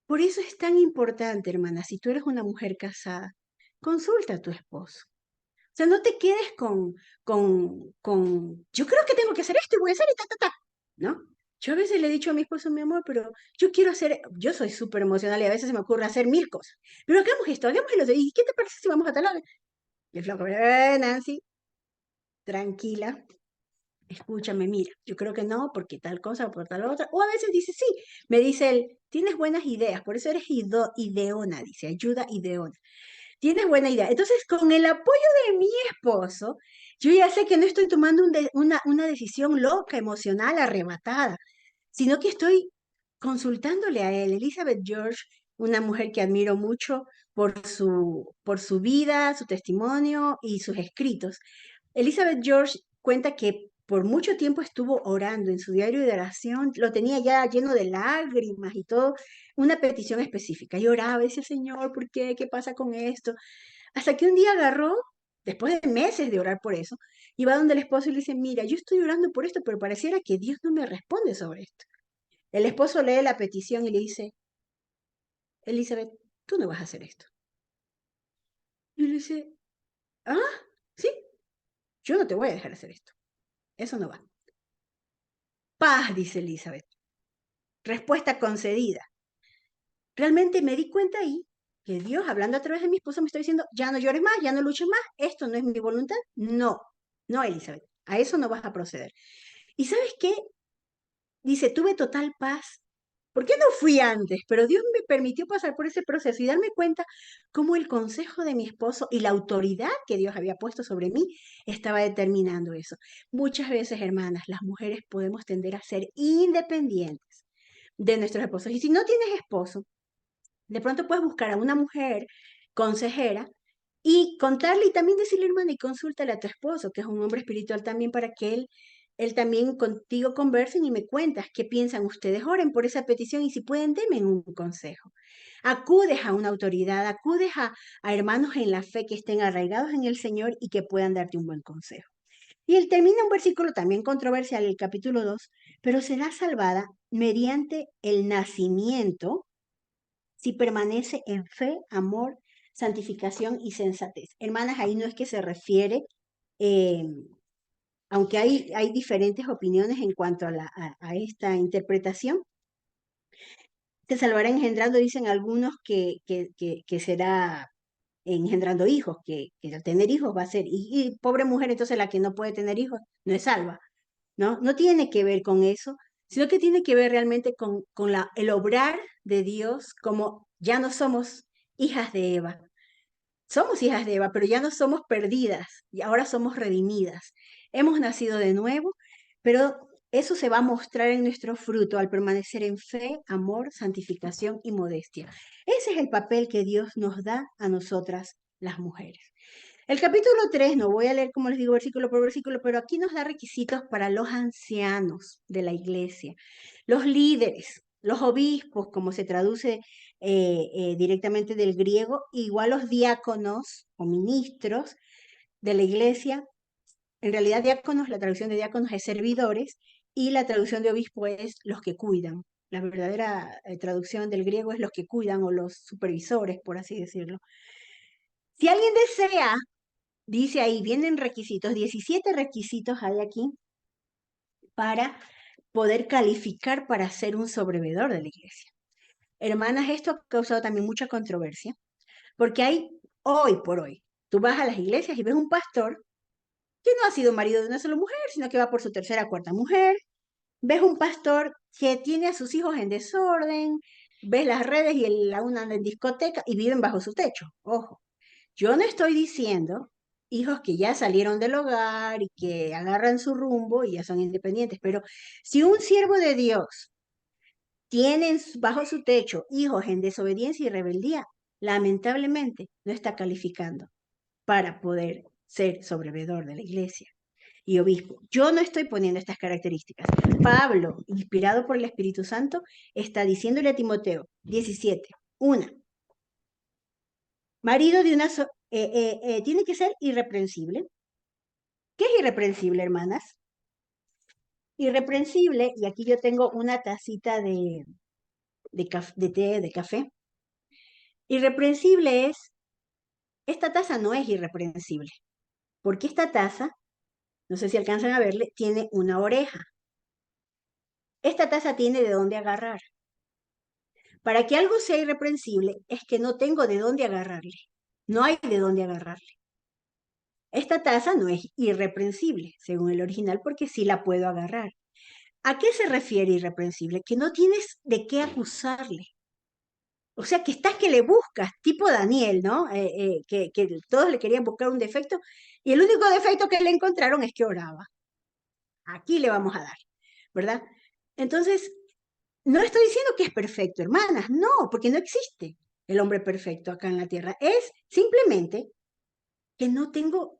Por eso es tan importante, hermana, si tú eres una mujer casada, consulta a tu esposo. O sea, no te quedes yo creo que tengo que hacer esto y voy a hacer y ta, ta, ta. ¿No? Yo a veces le he dicho a mi esposo, mi amor, pero yo quiero hacer, yo soy súper emocional y a veces se me ocurre hacer mil cosas. Pero hagamos esto, hagamos lo otro. ¿Y qué te parece si vamos a tal lado? Y el flaco, Nancy, tranquila, escúchame, mira, yo creo que no, porque tal cosa, por tal otra. O a veces dice, sí, me dice él, tienes buenas ideas, por eso eres ideona, dice, ayuda ideona. Tienes buena idea. Entonces, con el apoyo de mi esposo, yo ya sé que no estoy tomando una decisión loca, emocional, arrebatada, sino que estoy consultándole a él. Elizabeth George, una mujer que admiro mucho por su vida, su testimonio y sus escritos. Elizabeth George cuenta que por mucho tiempo estuvo orando en su diario de oración, lo tenía ya lleno de lágrimas y todo, una petición específica. Y oraba, decía, Señor, ¿por qué? ¿Qué pasa con esto? Hasta que un día agarró, después de meses de orar por eso, y va donde el esposo y le dice, mira, yo estoy orando por esto, pero pareciera que Dios no me responde sobre esto. El esposo lee la petición y le dice, Elizabeth, tú no vas a hacer esto. Y le dice, ah, sí, yo no te voy a dejar hacer esto. Eso no va. Paz, dice Elizabeth. Respuesta concedida. realmente me di cuenta ahí que Dios, hablando a través de mi esposo, me está diciendo, ya no llores más, ya no luches más, esto no es mi voluntad. No, no, Elizabeth, a eso no vas a proceder. ¿Y sabes qué? Dice, tuve total paz. ¿Por qué no fui antes? Pero Dios me permitió pasar por ese proceso y darme cuenta cómo el consejo de mi esposo y la autoridad que Dios había puesto sobre mí estaba determinando eso. Muchas veces, hermanas, las mujeres podemos tender a ser independientes de nuestros esposos. Y si no tienes esposo, de pronto puedes buscar a una mujer consejera y contarle y también decirle, hermana, y consúltale a tu esposo, que es un hombre espiritual también, para que él también contigo conversen y me cuentas qué piensan ustedes. Oren por esa petición y si pueden, denme un consejo. Acudes a una autoridad, acudes a hermanos en la fe que estén arraigados en el Señor y que puedan darte un buen consejo. Y él termina un versículo también controversial, el capítulo 2, pero será salvada mediante el nacimiento si permanece en fe, amor, santificación y sensatez. Hermanas, ahí no es que se refiere, eh, aunque hay diferentes opiniones en cuanto a esta interpretación, se salvará engendrando, dicen algunos que será engendrando hijos, que al tener hijos va a ser, y pobre mujer, entonces la que no puede tener hijos no es salva, ¿no? No tiene que ver con eso, sino que tiene que ver realmente con el obrar de Dios, como ya no somos hijas de Eva. Somos hijas de Eva, pero ya no somos perdidas y ahora somos redimidas. Hemos nacido de nuevo, pero eso se va a mostrar en nuestro fruto al permanecer en fe, amor, santificación y modestia. Ese es el papel que Dios nos da a nosotras las mujeres. El capítulo 3 no voy a leer, como les digo, versículo por versículo, pero aquí nos da requisitos para los ancianos de la iglesia, los líderes, los obispos, como se traduce directamente del griego, igual los diáconos o ministros de la iglesia. En realidad, diáconos, la traducción de diáconos es servidores y la traducción de obispo es los que cuidan. La verdadera traducción del griego es los que cuidan o los supervisores, por así decirlo. Si alguien desea, dice ahí, vienen requisitos, 17 requisitos hay aquí para poder calificar para ser un sobrevedor de la iglesia. Hermanas, esto ha causado también mucha controversia, porque hay, hoy por hoy, tú vas a las iglesias y ves un pastor que no ha sido marido de una sola mujer, sino que va por su tercera o cuarta mujer, ves un pastor que tiene a sus hijos en desorden, ves las redes y aún anda en discoteca y viven bajo su techo. Ojo, yo no estoy diciendo hijos que ya salieron del hogar y que agarran su rumbo y ya son independientes, pero si un siervo de Dios tiene bajo su techo hijos en desobediencia y rebeldía, lamentablemente no está calificando para poder ser sobrevedor de la iglesia y obispo. Yo no estoy poniendo estas características. Pablo, inspirado por el Espíritu Santo, está diciéndole a Timoteo 17, una, marido de una tiene que ser irreprensible. ¿Qué es irreprensible, hermanas? Irreprensible, y aquí yo tengo una tacita de té, de café. Irreprensible es, esta taza no es irreprensible, porque esta taza, no sé si alcanzan a verle, tiene una oreja. Esta taza tiene de dónde agarrar. Para que algo sea irreprensible es que no tengo de dónde agarrarle. No hay de dónde agarrarle. Esta taza no es irreprensible, según el original, porque sí la puedo agarrar. ¿A qué se refiere irreprensible? Que no tienes de qué acusarle. O sea, que estás que le buscas, tipo Daniel, ¿no? Que todos le querían buscar un defecto y el único defecto que le encontraron es que oraba. Aquí le vamos a dar, ¿verdad? Entonces, no estoy diciendo que es perfecto, hermanas, no, porque no existe el hombre perfecto acá en la tierra. Es simplemente que no tengo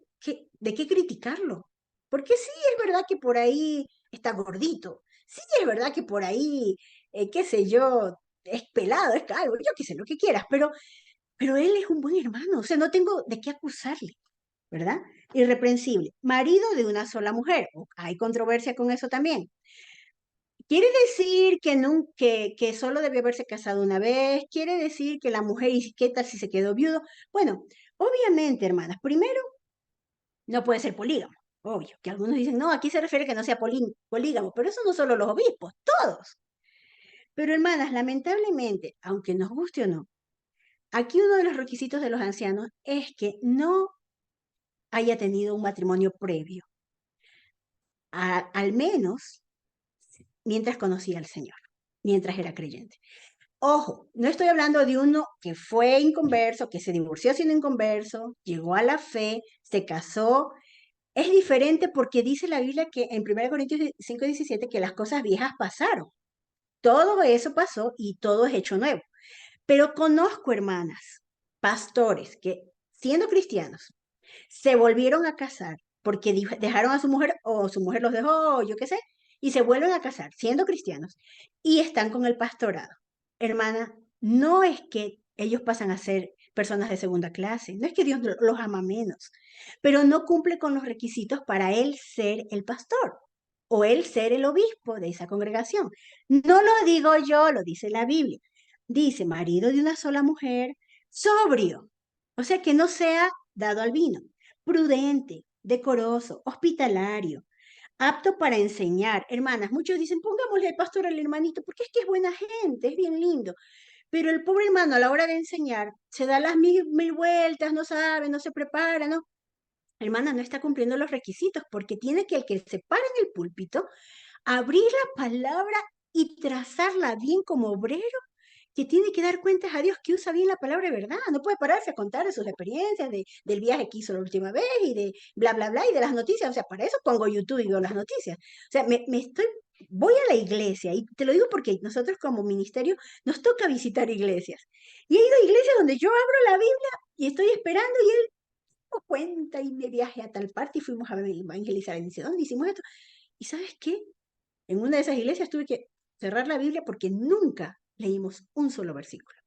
de qué criticarlo. Porque sí es verdad que por ahí está gordito, sí es verdad que por ahí, qué sé yo, es pelado, es calvo, yo qué sé, lo que quieras, pero él es un buen hermano, o sea, no tengo de qué acusarle, ¿verdad? Irreprensible. Marido de una sola mujer, hay controversia con eso también. ¿Quiere decir que solo debió haberse casado una vez? ¿Quiere decir que la mujer, y qué tal si se quedó viudo? Bueno, obviamente, hermanas, primero, no puede ser polígamo. Obvio, que algunos dicen, no, aquí se refiere que no sea polígamo, pero eso no solo los obispos, todos. Pero hermanas, lamentablemente, aunque nos guste o no, aquí uno de los requisitos de los ancianos es que no haya tenido un matrimonio previo, al menos mientras conocía al Señor, mientras era creyente. Ojo, no estoy hablando de uno que fue inconverso, que se divorció siendo inconverso, llegó a la fe, se casó. Es diferente porque dice la Biblia que en 1 Corintios 5:17 que las cosas viejas pasaron. Todo eso pasó y todo es hecho nuevo. Pero conozco hermanas, pastores, que siendo cristianos, se volvieron a casar porque dejaron a su mujer o su mujer los dejó, o yo qué sé, y se vuelven a casar siendo cristianos y están con el pastorado. Hermana, no es que ellos pasan a ser personas de segunda clase, no es que Dios los ama menos, pero no cumple con los requisitos para él ser el pastor o él ser el obispo de esa congregación. No lo digo yo, lo dice la Biblia. Dice, marido de una sola mujer, sobrio, o sea, que no sea dado al vino, prudente, decoroso, hospitalario, apto para enseñar. Hermanas, muchos dicen, pongámosle al pastor al hermanito, porque es que es buena gente, es bien lindo. Pero el pobre hermano a la hora de enseñar se da las mil vueltas, no sabe, no se prepara, ¿no? Hermana, no está cumpliendo los requisitos porque tiene que el que se para en el púlpito abrir la palabra y trazarla bien como obrero que tiene que dar cuentas a Dios que usa bien la palabra de verdad. No puede pararse a contar de sus experiencias, del viaje que hizo la última vez y de bla, bla, bla y de las noticias. O sea, para eso pongo YouTube y veo las noticias. O sea, voy a la iglesia y te lo digo porque nosotros como ministerio nos toca visitar iglesias. Y he ido a iglesias donde yo abro la Biblia y estoy esperando y él me cuenta y me viaje a tal parte y fuimos a evangelizar. Y dice, ¿dónde hicimos esto? ¿Y sabes qué? En una de esas iglesias tuve que cerrar la Biblia porque nunca leímos un solo versículo.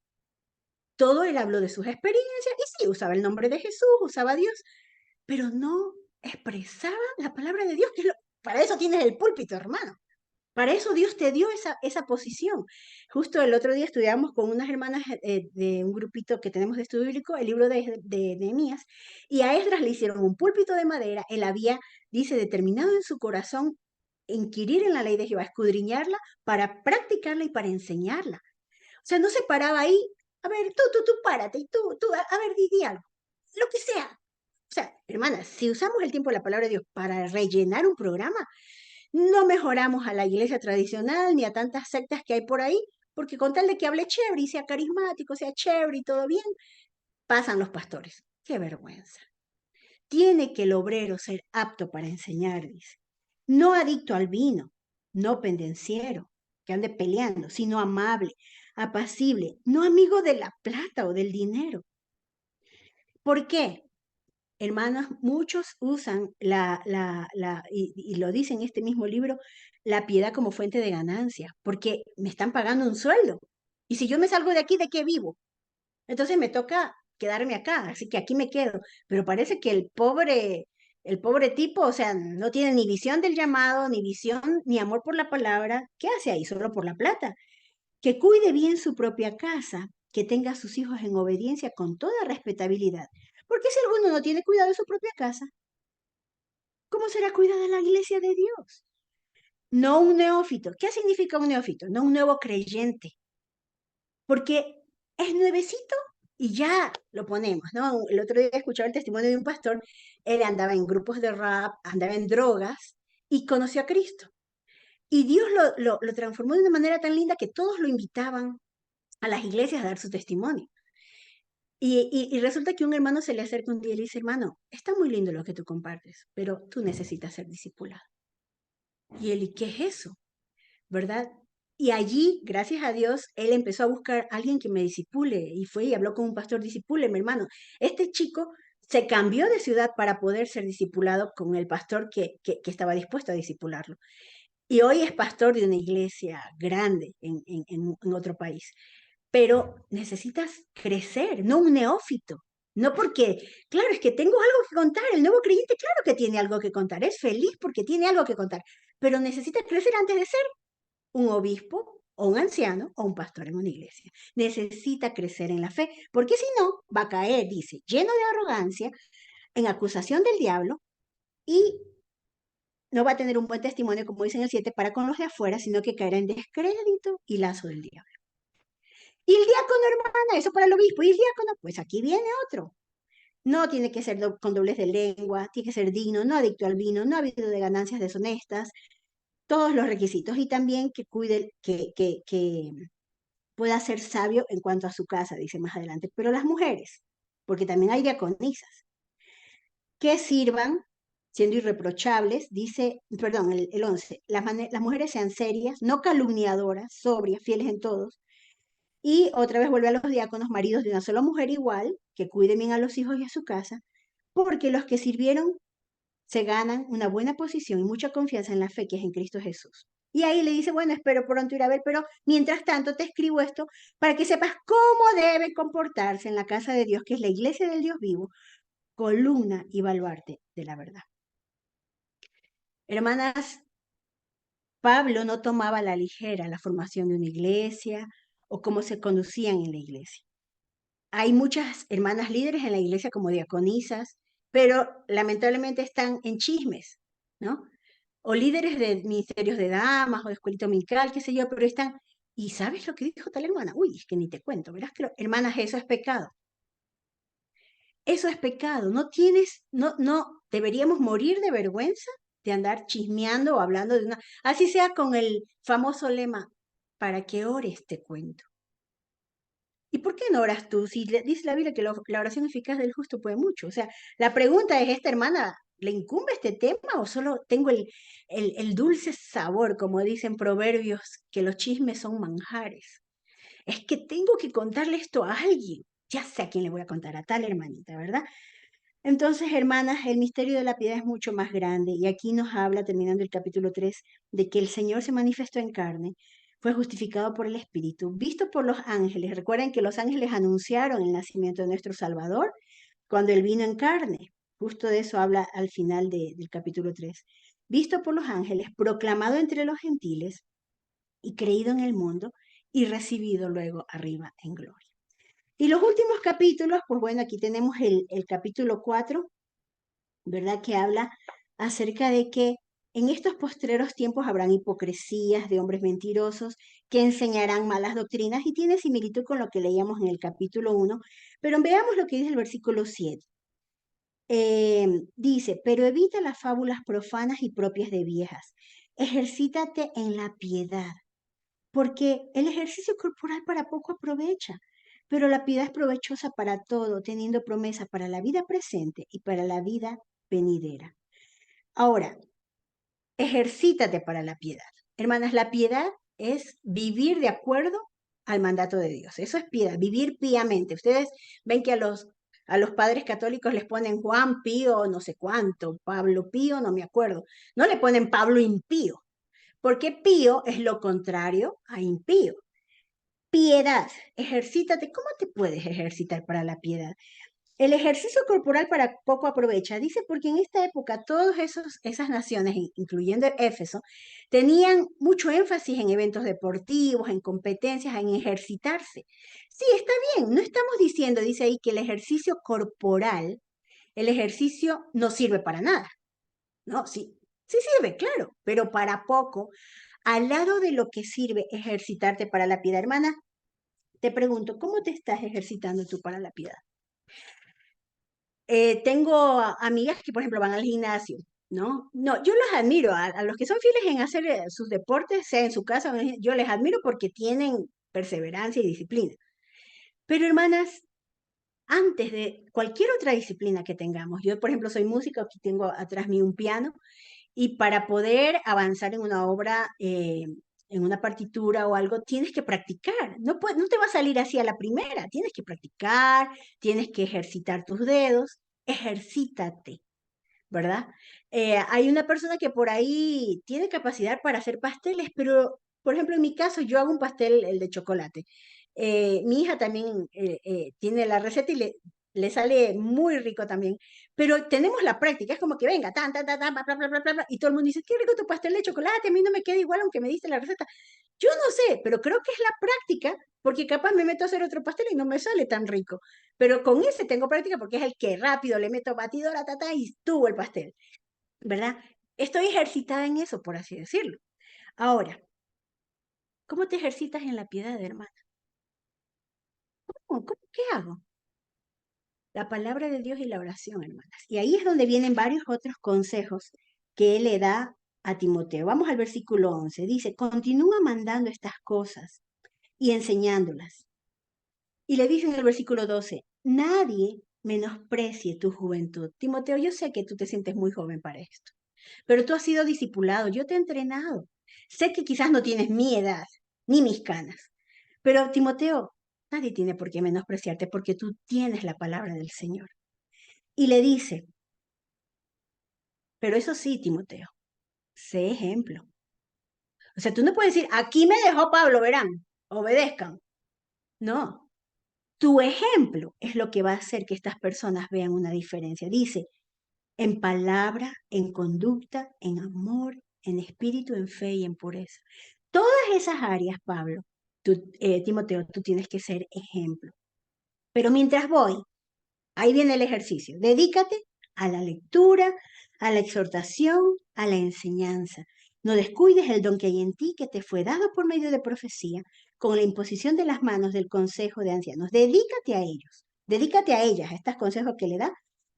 Todo él habló de sus experiencias y sí, usaba el nombre de Jesús, usaba a Dios, pero no expresaba la palabra de Dios, para eso tienes el púlpito, hermano. Para eso Dios te dio esa posición. Justo el otro día estudiamos con unas hermanas de un grupito que tenemos de estudio bíblico, el libro de Nehemías, y a Esdras le hicieron un púlpito de madera. Él había, dice, determinado en su corazón inquirir en la ley de Jehová, escudriñarla para practicarla y para enseñarla. O sea, no se paraba ahí, a ver, tú, párate, y tú, a ver, di algo, lo que sea. O sea, hermanas, si usamos el tiempo de la palabra de Dios para rellenar un programa, no mejoramos a la iglesia tradicional ni a tantas sectas que hay por ahí, porque con tal de que hable chévere y sea carismático, sea chévere y todo bien, pasan los pastores. Qué vergüenza. Tiene que el obrero ser apto para enseñar, dice. No adicto al vino, no pendenciero, que ande peleando, sino amable, apacible, no amigo de la plata o del dinero. ¿Por qué? Hermanos, muchos usan y lo dice en este mismo libro, la piedad como fuente de ganancia, porque me están pagando un sueldo. Y si yo me salgo de aquí, ¿de qué vivo? Entonces me toca quedarme acá, así que aquí me quedo. Pero parece que el pobre tipo, o sea, no tiene ni visión del llamado, ni visión, ni amor por la palabra. ¿Qué hace ahí? Solo por la plata. Que cuide bien su propia casa, que tenga a sus hijos en obediencia con toda respetabilidad. Porque si alguno no tiene cuidado de su propia casa, ¿cómo será cuidada la iglesia de Dios? No un neófito. ¿Qué significa un neófito? No un nuevo creyente. Porque es nuevecito y ya lo ponemos, ¿no? El otro día escuchaba el testimonio de un pastor, él andaba en grupos de rap, andaba en drogas y conoció a Cristo. Y Dios lo transformó de una manera tan linda que todos lo invitaban a las iglesias a dar su testimonio. Y resulta que un hermano se le acerca un día y le dice, hermano, está muy lindo lo que tú compartes, pero tú necesitas ser discipulado. Y él, ¿y qué es eso? ¿Verdad? Y allí, gracias a Dios, él empezó a buscar a alguien que me disipule y fue y habló con un pastor, disipule, mi hermano. Este chico se cambió de ciudad para poder ser discipulado con el pastor que estaba dispuesto a discipularlo. Y hoy es pastor de una iglesia grande en otro país. Pero necesitas crecer, no un neófito. No porque, claro, es que tengo algo que contar. El nuevo creyente, claro que tiene algo que contar. Es feliz porque tiene algo que contar. Pero necesita crecer antes de ser un obispo o un anciano o un pastor en una iglesia. Necesita crecer en la fe, porque si no, va a caer, dice, lleno de arrogancia, en acusación del diablo y no va a tener un buen testimonio, como dice en el 7, para con los de afuera, sino que caerá en descrédito y lazo del diablo. Y el diácono, hermana, eso para el obispo. Y el diácono, pues aquí viene otro. No tiene que ser con doblez de lengua, tiene que ser digno, no adicto al vino, no ha habido de ganancias deshonestas, todos los requisitos. Y también que cuide, que pueda ser sabio en cuanto a su casa, dice más adelante. Pero las mujeres, porque también hay diaconisas, que sirvan siendo irreprochables, dice, perdón, el 11, las mujeres sean serias, no calumniadoras, sobrias, fieles en todos. Y otra vez vuelve a los diáconos, maridos de una sola mujer igual, que cuiden bien a los hijos y a su casa, porque los que sirvieron se ganan una buena posición y mucha confianza en la fe que es en Cristo Jesús. Y ahí le dice, bueno, espero pronto ir a ver, pero mientras tanto te escribo esto para que sepas cómo debe comportarse en la casa de Dios, que es la iglesia del Dios vivo, columna y baluarte de la verdad. Hermanas, Pablo no tomaba a la ligera la formación de una iglesia o cómo se conducían en la iglesia. Hay muchas hermanas líderes en la iglesia como diaconisas, pero lamentablemente están en chismes, ¿no? O líderes de ministerios de damas o de escuelita dominical, qué sé yo, pero están, ¿y sabes lo que dijo tal hermana? Uy, es que ni te cuento, verás que, hermanas, eso es pecado. Eso es pecado. No tienes, no, deberíamos morir de vergüenza de andar chismeando o hablando de una, así sea con el famoso lema, ¿para qué ores te cuento? ¿Y por qué no oras tú? Si dice la Biblia que la oración eficaz del justo puede mucho. O sea, la pregunta es, ¿esta hermana le incumbe este tema o solo tengo el dulce sabor, como dicen proverbios, que los chismes son manjares? Es que tengo que contarle esto a alguien. Ya sé a quién le voy a contar, a tal hermanita, ¿verdad? Entonces, hermanas, el misterio de la piedad es mucho más grande y aquí nos habla, terminando el capítulo 3, de que el Señor se manifestó en carne, fue justificado por el Espíritu, visto por los ángeles. Recuerden que los ángeles anunciaron el nacimiento de nuestro Salvador cuando Él vino en carne. Justo de eso habla al final del capítulo 3. Visto por los ángeles, proclamado entre los gentiles y creído en el mundo y recibido luego arriba en gloria. Y los últimos capítulos, pues bueno, aquí tenemos el capítulo 4, ¿verdad? Que habla acerca de que en estos postreros tiempos habrán hipocresías de hombres mentirosos que enseñarán malas doctrinas y tiene similitud con lo que leíamos en el capítulo 1, pero veamos lo que dice el versículo 7. Dice, pero evita las fábulas profanas y propias de viejas. Ejercítate en la piedad, porque el ejercicio corporal para poco aprovecha, pero la piedad es provechosa para todo, teniendo promesa para la vida presente y para la vida venidera. Ahora, ejercítate para la piedad. Hermanas, la piedad es vivir de acuerdo al mandato de Dios. Eso es piedad, vivir piamente. Ustedes ven que a los padres católicos les ponen Juan Pío, no sé cuánto, Pablo Pío, no me acuerdo. No le ponen Pablo impío, porque pío es lo contrario a impío. Piedad, ejercítate. ¿Cómo te puedes ejercitar para la piedad? El ejercicio corporal para poco aprovecha, dice, porque en esta época todas esas naciones, incluyendo Éfeso, tenían mucho énfasis en eventos deportivos, en competencias, en ejercitarse. Sí, está bien, no estamos diciendo, dice ahí, que el ejercicio corporal, el ejercicio no sirve para nada. No, sí, sí sirve, claro, pero para poco. Al lado de lo que sirve ejercitarte para la piedad, hermana, te pregunto, ¿cómo te estás ejercitando tú para la piedad? Tengo amigas que, por ejemplo, van al gimnasio, ¿no? No, yo los admiro, a los que son fieles en hacer sus deportes, sea en su casa, yo les admiro porque tienen perseverancia y disciplina. Pero, hermanas, antes de cualquier otra disciplina que tengamos, yo, por ejemplo, soy música, aquí tengo atrás mío un piano, y para poder avanzar en una obra, en una partitura o algo, tienes que practicar. No te va a salir así a la primera. Tienes que practicar, tienes que ejercitar tus dedos. Ejercítate, ¿verdad? Hay una persona que por ahí tiene capacidad para hacer pasteles, pero, por ejemplo, en mi caso, yo hago un pastel, el de chocolate. Mi hija también tiene la receta y le sale muy rico también, pero tenemos la práctica, es como que venga, tan, tan, tan, tan, bla, bla, bla, bla, bla, y todo el mundo dice, qué rico tu pastel de chocolate, a mí no me queda igual aunque me diste la receta. Yo no sé, pero creo que es la práctica, porque capaz me meto a hacer otro pastel y no me sale tan rico, pero con ese tengo práctica porque es el que rápido le meto batidora, tata, y tuvo el pastel, ¿verdad? Estoy ejercitada en eso, por así decirlo. Ahora, ¿cómo te ejercitas en la piedad, hermana? ¿Qué hago? La palabra de Dios y la oración, hermanas. Y ahí es donde vienen varios otros consejos que él le da a Timoteo. Vamos al versículo 11. Dice, continúa mandando estas cosas y enseñándolas. Y le dice en el versículo 12, nadie menosprecie tu juventud. Timoteo, yo sé que tú te sientes muy joven para esto, pero tú has sido discipulado, yo te he entrenado. Sé que quizás no tienes mi edad, ni mis canas, pero Timoteo, nadie tiene por qué menospreciarte porque tú tienes la palabra del Señor. Y le dice, pero eso sí, Timoteo, sé ejemplo. O sea, tú no puedes decir, aquí me dejó Pablo, verán, obedezcan. No, tu ejemplo es lo que va a hacer que estas personas vean una diferencia. Dice, en palabra, en conducta, en amor, en espíritu, en fe y en pureza. Todas esas áreas, Pablo, Timoteo, tú tienes que ser ejemplo. Pero mientras voy, ahí viene el ejercicio. Dedícate a la lectura, a la exhortación, a la enseñanza. No descuides el don que hay en ti, que te fue dado por medio de profecía, con la imposición de las manos del consejo de ancianos. Dedícate a ellos, dedícate a ellas, a estos consejos que le da,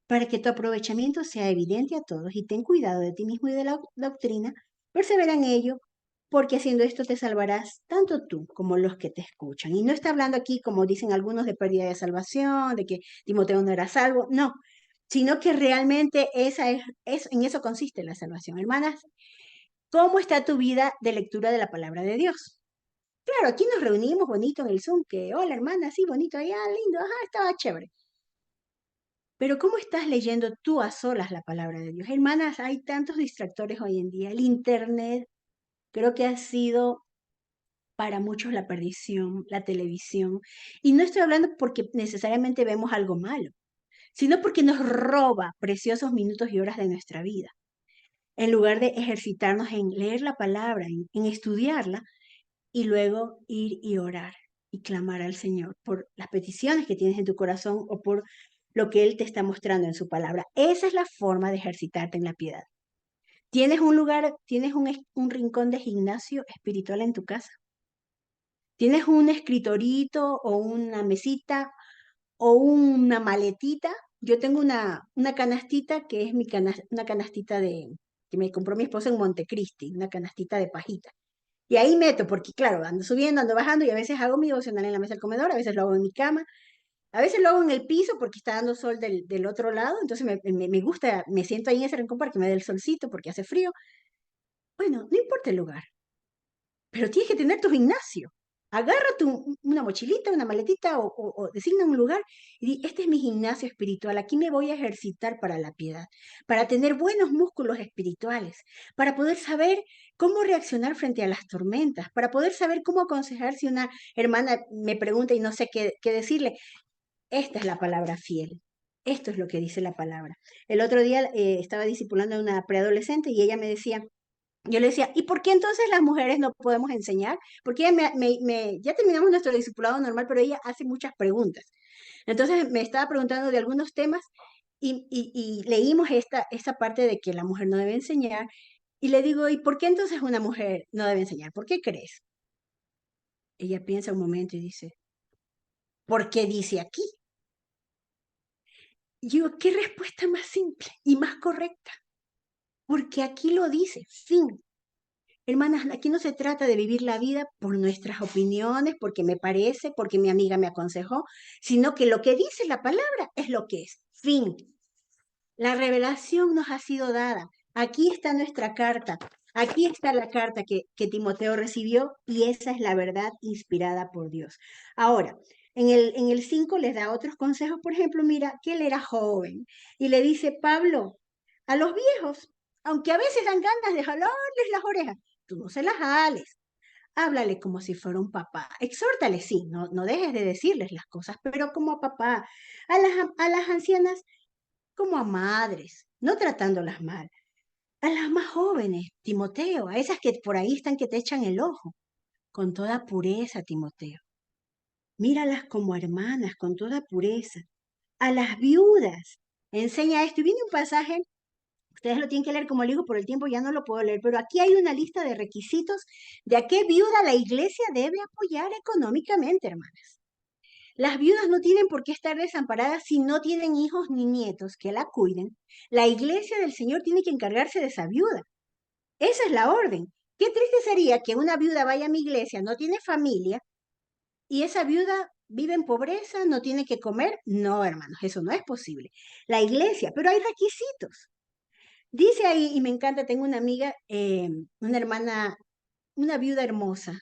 para que tu aprovechamiento sea evidente a todos y ten cuidado de ti mismo y de la doctrina. Persevera en ello, porque haciendo esto te salvarás tanto tú como los que te escuchan. Y no está hablando aquí, como dicen algunos, de pérdida de salvación, de que Timoteo no era salvo, no, sino que realmente en eso consiste la salvación. Hermanas, ¿cómo está tu vida de lectura de la palabra de Dios? Claro, aquí nos reunimos bonito en el Zoom, que hola hermana, sí, bonito, allá, lindo, ajá, estaba chévere. Pero ¿cómo estás leyendo tú a solas la palabra de Dios? Hermanas, hay tantos distractores hoy en día. El Internet creo que ha sido para muchos la perdición, la televisión. Y no estoy hablando porque necesariamente vemos algo malo, sino porque nos roba preciosos minutos y horas de nuestra vida. En lugar de ejercitarnos en leer la palabra, en estudiarla y luego ir y orar y clamar al Señor por las peticiones que tienes en tu corazón o por lo que Él te está mostrando en su palabra. Esa es la forma de ejercitarte en la piedad. ¿Tienes un lugar, tienes un rincón de gimnasio espiritual en tu casa? ¿Tienes un escritorito o una mesita o una maletita? Yo tengo una canastita que es una canastita que me compró mi esposo en Montecristi, una canastita de pajita. Y ahí meto, porque claro, ando subiendo, ando bajando y a veces hago mi devocional en la mesa del comedor, a veces lo hago en mi cama, a veces lo hago en el piso porque está dando sol del otro lado, entonces me gusta, me siento ahí en ese rincón para que me dé el solcito porque hace frío. Bueno, no importa el lugar, pero tienes que tener tu gimnasio. Agarra una mochilita, una maletita o designa un lugar y di, este es mi gimnasio espiritual, aquí me voy a ejercitar para la piedad, para tener buenos músculos espirituales, para poder saber cómo reaccionar frente a las tormentas, para poder saber cómo aconsejar si una hermana me pregunta y no sé qué decirle. Esta es la palabra fiel. Esto es lo que dice la palabra. El otro día estaba discipulando a una preadolescente y ella me decía, yo le decía, ¿y por qué entonces las mujeres no podemos enseñar? Porque ella ya terminamos nuestro discipulado normal, pero ella hace muchas preguntas. Entonces me estaba preguntando de algunos temas y leímos esta parte de que la mujer no debe enseñar. Y le digo, ¿y por qué entonces una mujer no debe enseñar? ¿Por qué crees? Ella piensa un momento y dice, ¿por qué dice aquí? Y digo, ¿qué respuesta más simple y más correcta? Porque aquí lo dice, fin. Hermanas, aquí no se trata de vivir la vida por nuestras opiniones, porque me parece, porque mi amiga me aconsejó, sino que lo que dice la palabra es lo que es. Fin. La revelación nos ha sido dada. Aquí está nuestra carta. Aquí está la carta que Timoteo recibió y esa es la verdad inspirada por Dios. Ahora, en el 5 les da otros consejos. Por ejemplo, mira, que él era joven y le dice, Pablo, a los viejos, aunque a veces dan ganas de jalarles las orejas, tú no se las jales. Háblale como si fuera un papá. Exhórtale, sí, no dejes de decirles las cosas, pero como a papá. A las ancianas como a madres, no tratándolas mal. A las más jóvenes, Timoteo, a esas que por ahí están que te echan el ojo, con toda pureza, Timoteo. Míralas como hermanas, con toda pureza. A las viudas, enseña esto. Y viene un pasaje Ustedes lo tienen que leer como digo, por el tiempo ya no lo puedo leer, pero aquí hay una lista de requisitos de a qué viuda la iglesia debe apoyar económicamente, hermanas. Las viudas no tienen por qué estar desamparadas si no tienen hijos ni nietos que la cuiden. La iglesia del Señor tiene que encargarse de esa viuda. Esa es la orden. Qué triste sería que una viuda vaya a mi iglesia, no tiene familia, y esa viuda vive en pobreza, no tiene que comer. No, hermanos, eso no es posible. La iglesia, pero hay requisitos. Dice ahí, y me encanta, tengo una amiga, una hermana, una viuda hermosa,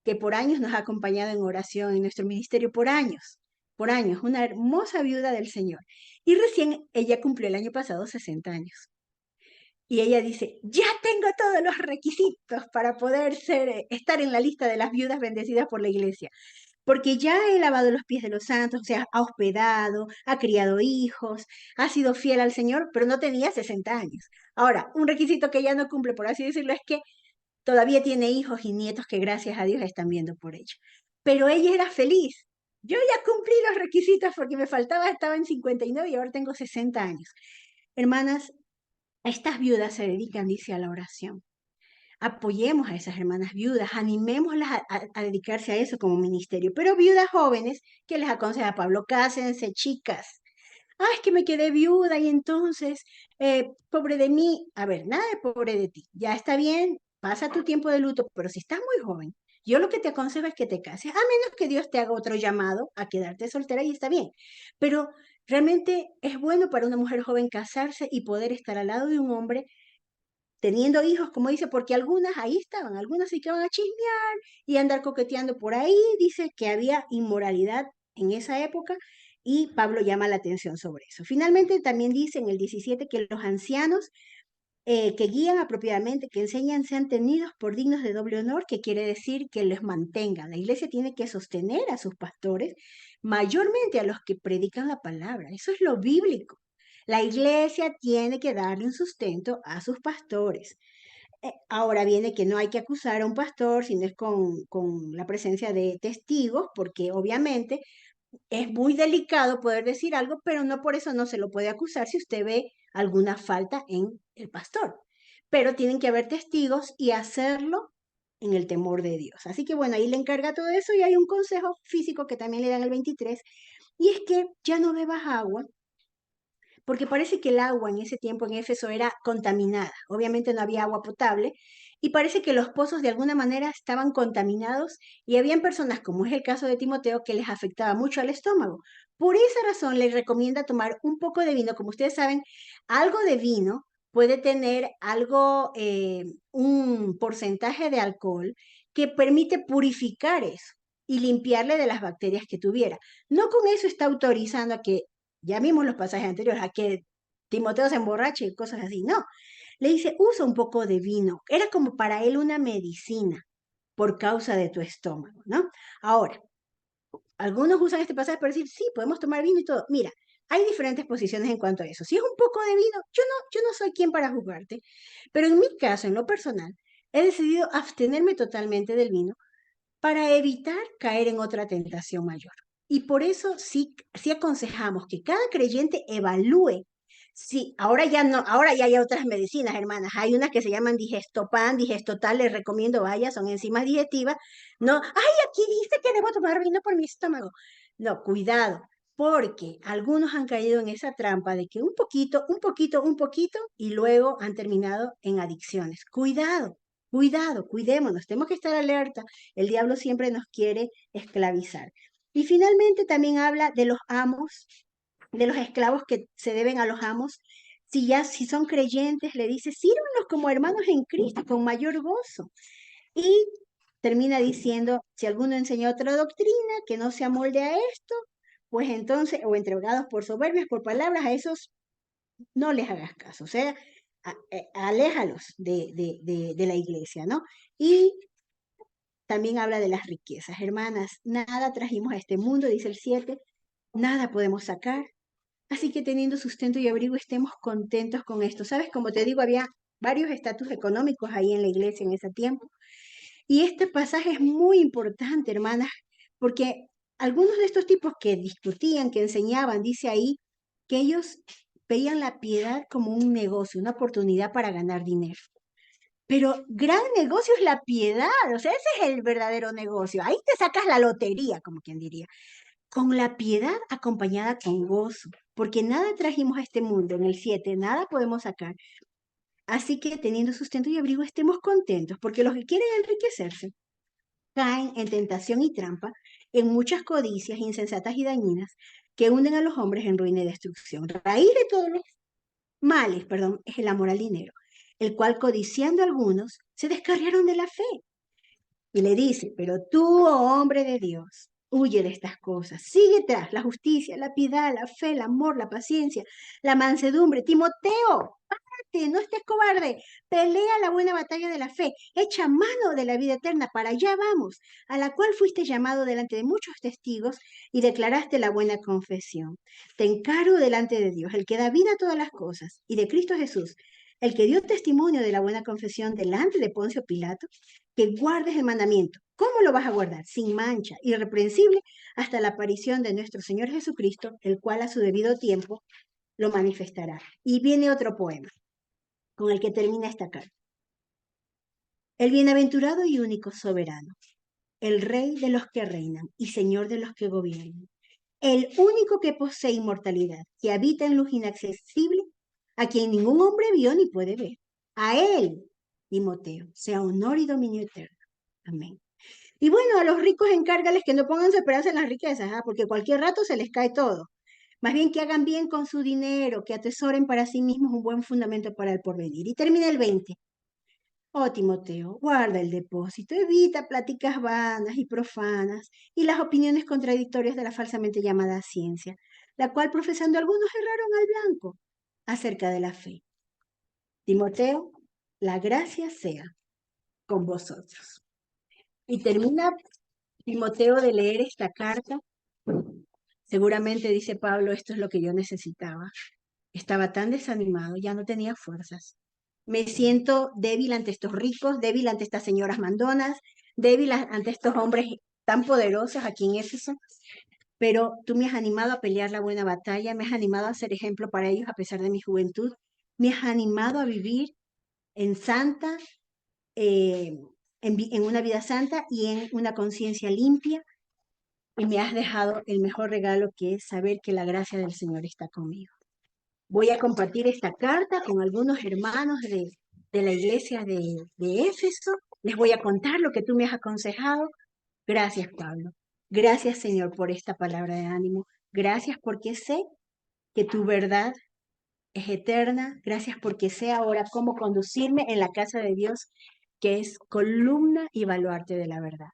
que por años nos ha acompañado en oración en nuestro ministerio, por años, una hermosa viuda del Señor. Y recién ella cumplió el año pasado 60 años. Y ella dice, ya tengo todos los requisitos para poder estar en la lista de las viudas bendecidas por la iglesia, porque ya he lavado los pies de los santos, o sea, ha hospedado, ha criado hijos, ha sido fiel al Señor, pero no tenía 60 años. Ahora, un requisito que ella no cumple, por así decirlo, es que todavía tiene hijos y nietos que gracias a Dios están viendo por ella. Pero ella era feliz. Yo ya cumplí los requisitos porque me faltaba, estaba en 59 y ahora tengo 60 años. Hermanas, estas viudas se dedican, dice, a la oración. Apoyemos a esas hermanas viudas, animémoslas a dedicarse a eso como ministerio. Pero viudas jóvenes, que les aconseja Pablo, cásense, chicas. Ah, es que me quedé viuda y entonces, pobre de mí. A ver, nada de pobre de ti. Ya está bien, pasa tu tiempo de luto, pero si estás muy joven, yo lo que te aconsejo es que te cases, a menos que Dios te haga otro llamado a quedarte soltera y está bien. Pero realmente es bueno para una mujer joven casarse y poder estar al lado de un hombre teniendo hijos, como dice, porque algunas ahí estaban, algunas se quedaban a chismear y andar coqueteando por ahí. Dice que había inmoralidad en esa época y Pablo llama la atención sobre eso. Finalmente también dice en el 17 que los ancianos que guían apropiadamente, que enseñan, sean tenidos por dignos de doble honor, que quiere decir que les mantengan. La iglesia tiene que sostener a sus pastores, mayormente a los que predican la palabra. Eso es lo bíblico. La iglesia tiene que darle un sustento a sus pastores. Ahora viene que no hay que acusar a un pastor si no es con la presencia de testigos, porque obviamente es muy delicado poder decir algo, pero no por eso no se lo puede acusar si usted ve alguna falta en el pastor. Pero tienen que haber testigos y hacerlo en el temor de Dios. Así que bueno, ahí le encarga todo eso y hay un consejo físico que también le dan el 23, y es que ya no bebas agua porque parece que el agua en ese tiempo en Éfeso era contaminada. Obviamente no había agua potable y parece que los pozos de alguna manera estaban contaminados y habían personas, como es el caso de Timoteo, que les afectaba mucho al estómago. Por esa razón les recomienda tomar un poco de vino. Como ustedes saben, algo de vino puede tener algo, un porcentaje de alcohol que permite purificar eso y limpiarle de las bacterias que tuviera. No con eso está autorizando a que, ya vimos los pasajes anteriores, a que Timoteo se emborrache y cosas así. No, le dice, usa un poco de vino. Era como para él una medicina por causa de tu estómago, ¿no? Ahora, algunos usan este pasaje para decir, sí, podemos tomar vino y todo. Mira, hay diferentes posiciones en cuanto a eso. Si es un poco de vino, yo no soy quien para juzgarte, pero en mi caso, en lo personal, he decidido abstenerme totalmente del vino para evitar caer en otra tentación mayor. Y por eso sí aconsejamos que cada creyente evalúe. Sí, ahora ya no, ahora ya hay otras medicinas, hermanas. Hay unas que se llaman Digestopan, Digestotal, les recomiendo, vaya, son enzimas digestivas. No, ay, aquí dice que debo tomar vino por mi estómago. No, cuidado, porque algunos han caído en esa trampa de que un poquito, un poquito, un poquito, y luego han terminado en adicciones. Cuidado, cuidado, cuidémonos, tenemos que estar alerta. El diablo siempre nos quiere esclavizar. Y finalmente también habla de los amos, de los esclavos que se deben a los amos. Si son creyentes, le dice, sírvanlos como hermanos en Cristo, con mayor gozo. Y termina diciendo, si alguno enseña otra doctrina que no se amolde a esto, pues entonces, o entregados por soberbias, por palabras, a esos no les hagas caso, o sea, aléjalos de la iglesia, ¿no? Y también habla de las riquezas. Hermanas, nada trajimos a este mundo, dice el 7, nada podemos sacar. Así que teniendo sustento y abrigo, estemos contentos con esto. ¿Sabes? Como te digo, había varios estatus económicos ahí en la iglesia en ese tiempo. Y este pasaje es muy importante, hermanas, porque algunos de estos tipos que discutían, que enseñaban, dice ahí, que ellos veían la piedad como un negocio, una oportunidad para ganar dinero. Pero gran negocio es la piedad, o sea, ese es el verdadero negocio. Ahí te sacas la lotería, como quien diría. Con la piedad acompañada con gozo, porque nada trajimos a este mundo, en el 7 nada podemos sacar. Así que teniendo sustento y abrigo estemos contentos, porque los que quieren enriquecerse caen en tentación y trampa, en muchas codicias insensatas y dañinas que hunden a los hombres en ruina y destrucción. Raíz de todos los males, perdón, es el amor al dinero, el cual codiciando algunos se descarriaron de la fe. Y le dice, pero tú, oh hombre de Dios, huye de estas cosas, sigue tras la justicia, la piedad, la fe, el amor, la paciencia, la mansedumbre. Timoteo, no estés cobarde, pelea la buena batalla de la fe, echa mano de la vida eterna, para allá vamos, a la cual fuiste llamado delante de muchos testigos y declaraste la buena confesión. Te encargo delante de Dios, el que da vida a todas las cosas, y de Cristo Jesús, el que dio testimonio de la buena confesión delante de Poncio Pilato, que guardes el mandamiento. ¿Cómo lo vas a guardar? Sin mancha, irreprensible, hasta la aparición de nuestro Señor Jesucristo, el cual a su debido tiempo lo manifestará. Y viene otro poema con el que termina esta carta. El bienaventurado y único soberano, el rey de los que reinan y señor de los que gobiernan, el único que posee inmortalidad, que habita en luz inaccesible, a quien ningún hombre vio ni puede ver. A él, Timoteo, sea honor y dominio eterno. Amén. Y bueno, a los ricos encárgales que no pongan su esperanza en las riquezas, porque cualquier rato se les cae todo. Más bien que hagan bien con su dinero, que atesoren para sí mismos un buen fundamento para el porvenir. Y termina el 20. Oh, Timoteo, guarda el depósito, evita pláticas vanas y profanas y las opiniones contradictorias de la falsamente llamada ciencia, la cual profesando algunos erraron al blanco acerca de la fe. Timoteo, la gracia sea con vosotros. Y termina Timoteo de leer esta carta. Seguramente dice Pablo, esto es lo que yo necesitaba. Estaba tan desanimado, ya no tenía fuerzas. Me siento débil ante estos ricos, débil ante estas señoras mandonas, débil ante estos hombres tan poderosos aquí en Éfeso. Pero tú me has animado a pelear la buena batalla, me has animado a ser ejemplo para ellos a pesar de mi juventud, me has animado a vivir en santa, en una vida santa y en una conciencia limpia, y me has dejado el mejor regalo, que es saber que la gracia del Señor está conmigo. Voy a compartir esta carta con algunos hermanos de la iglesia de Éfeso. Les voy a contar lo que tú me has aconsejado. Gracias, Pablo. Gracias, Señor, por esta palabra de ánimo. Gracias porque sé que tu verdad es eterna. Gracias porque sé ahora cómo conducirme en la casa de Dios, que es columna y baluarte de la verdad.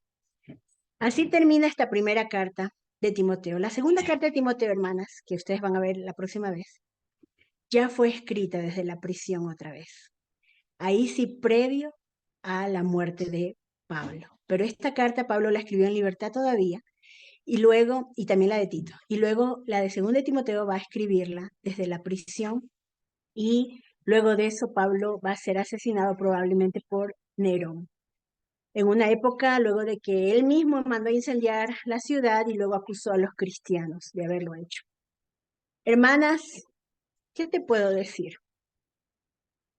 Así termina esta primera carta de Timoteo. La segunda carta de Timoteo, hermanas, que ustedes van a ver la próxima vez, ya fue escrita desde la prisión otra vez. Ahí sí, previo a la muerte de Pablo. Pero esta carta Pablo la escribió en libertad todavía, y luego, y también la de Tito, y luego la de segunda de Timoteo va a escribirla desde la prisión, y luego de eso Pablo va a ser asesinado probablemente por Nerón. En una época luego de que él mismo mandó a incendiar la ciudad y luego acusó a los cristianos de haberlo hecho. Hermanas, ¿qué te puedo decir?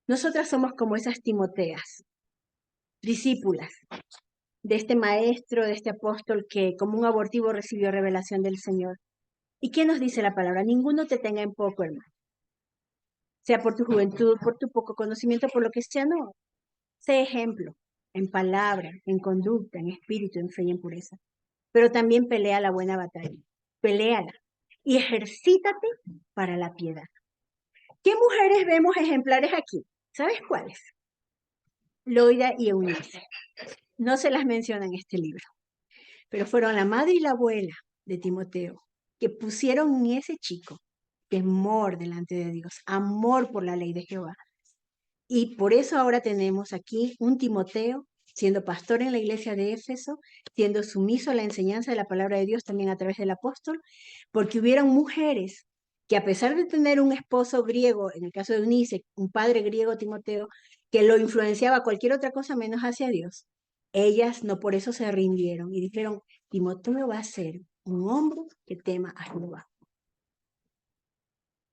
Nosotras somos como esas Timoteas, discípulas de este maestro, de este apóstol que como un abortivo recibió revelación del Señor. ¿Y qué nos dice la palabra? Ninguno te tenga en poco, hermano. Sea por tu juventud, por tu poco conocimiento, por lo que sea, no. Sé ejemplo, en palabra, en conducta, en espíritu, en fe y en pureza. Pero también pelea la buena batalla. Peléala y ejercítate para la piedad. ¿Qué mujeres vemos ejemplares aquí? ¿Sabes cuáles? Loida y Eunice. No se las menciona en este libro, pero fueron la madre y la abuela de Timoteo, que pusieron en ese chico temor delante de Dios, amor por la ley de Jehová. Y por eso ahora tenemos aquí un Timoteo siendo pastor en la iglesia de Éfeso, siendo sumiso a la enseñanza de la palabra de Dios también a través del apóstol, porque hubieron mujeres que a pesar de tener un esposo griego, en el caso de Eunice, un padre griego, Timoteo, que lo influenciaba a cualquier otra cosa menos hacia Dios, ellas no por eso se rindieron y dijeron, Timoteo va a ser un hombre que tema a Jehová.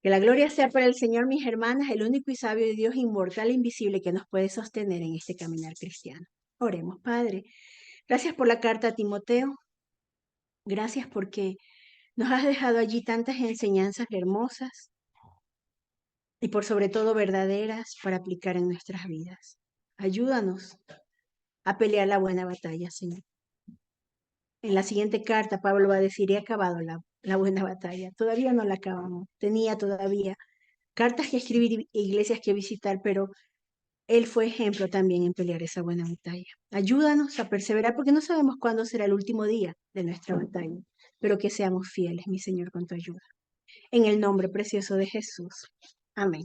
Que la gloria sea para el Señor, mis hermanas, el único y sabio Dios inmortal e invisible que nos puede sostener en este caminar cristiano. Oremos, Padre. Gracias por la carta a Timoteo. Gracias porque nos has dejado allí tantas enseñanzas hermosas y por sobre todo verdaderas para aplicar en nuestras vidas. Ayúdanos a pelear la buena batalla, Señor. En la siguiente carta, Pablo va a decir, he acabado la buena batalla. Todavía no la acabamos. Tenía todavía cartas que escribir, iglesias que visitar, pero él fue ejemplo también en pelear esa buena batalla. Ayúdanos a perseverar porque no sabemos cuándo será el último día de nuestra batalla, pero que seamos fieles, mi Señor, con tu ayuda. En el nombre precioso de Jesús. Amén.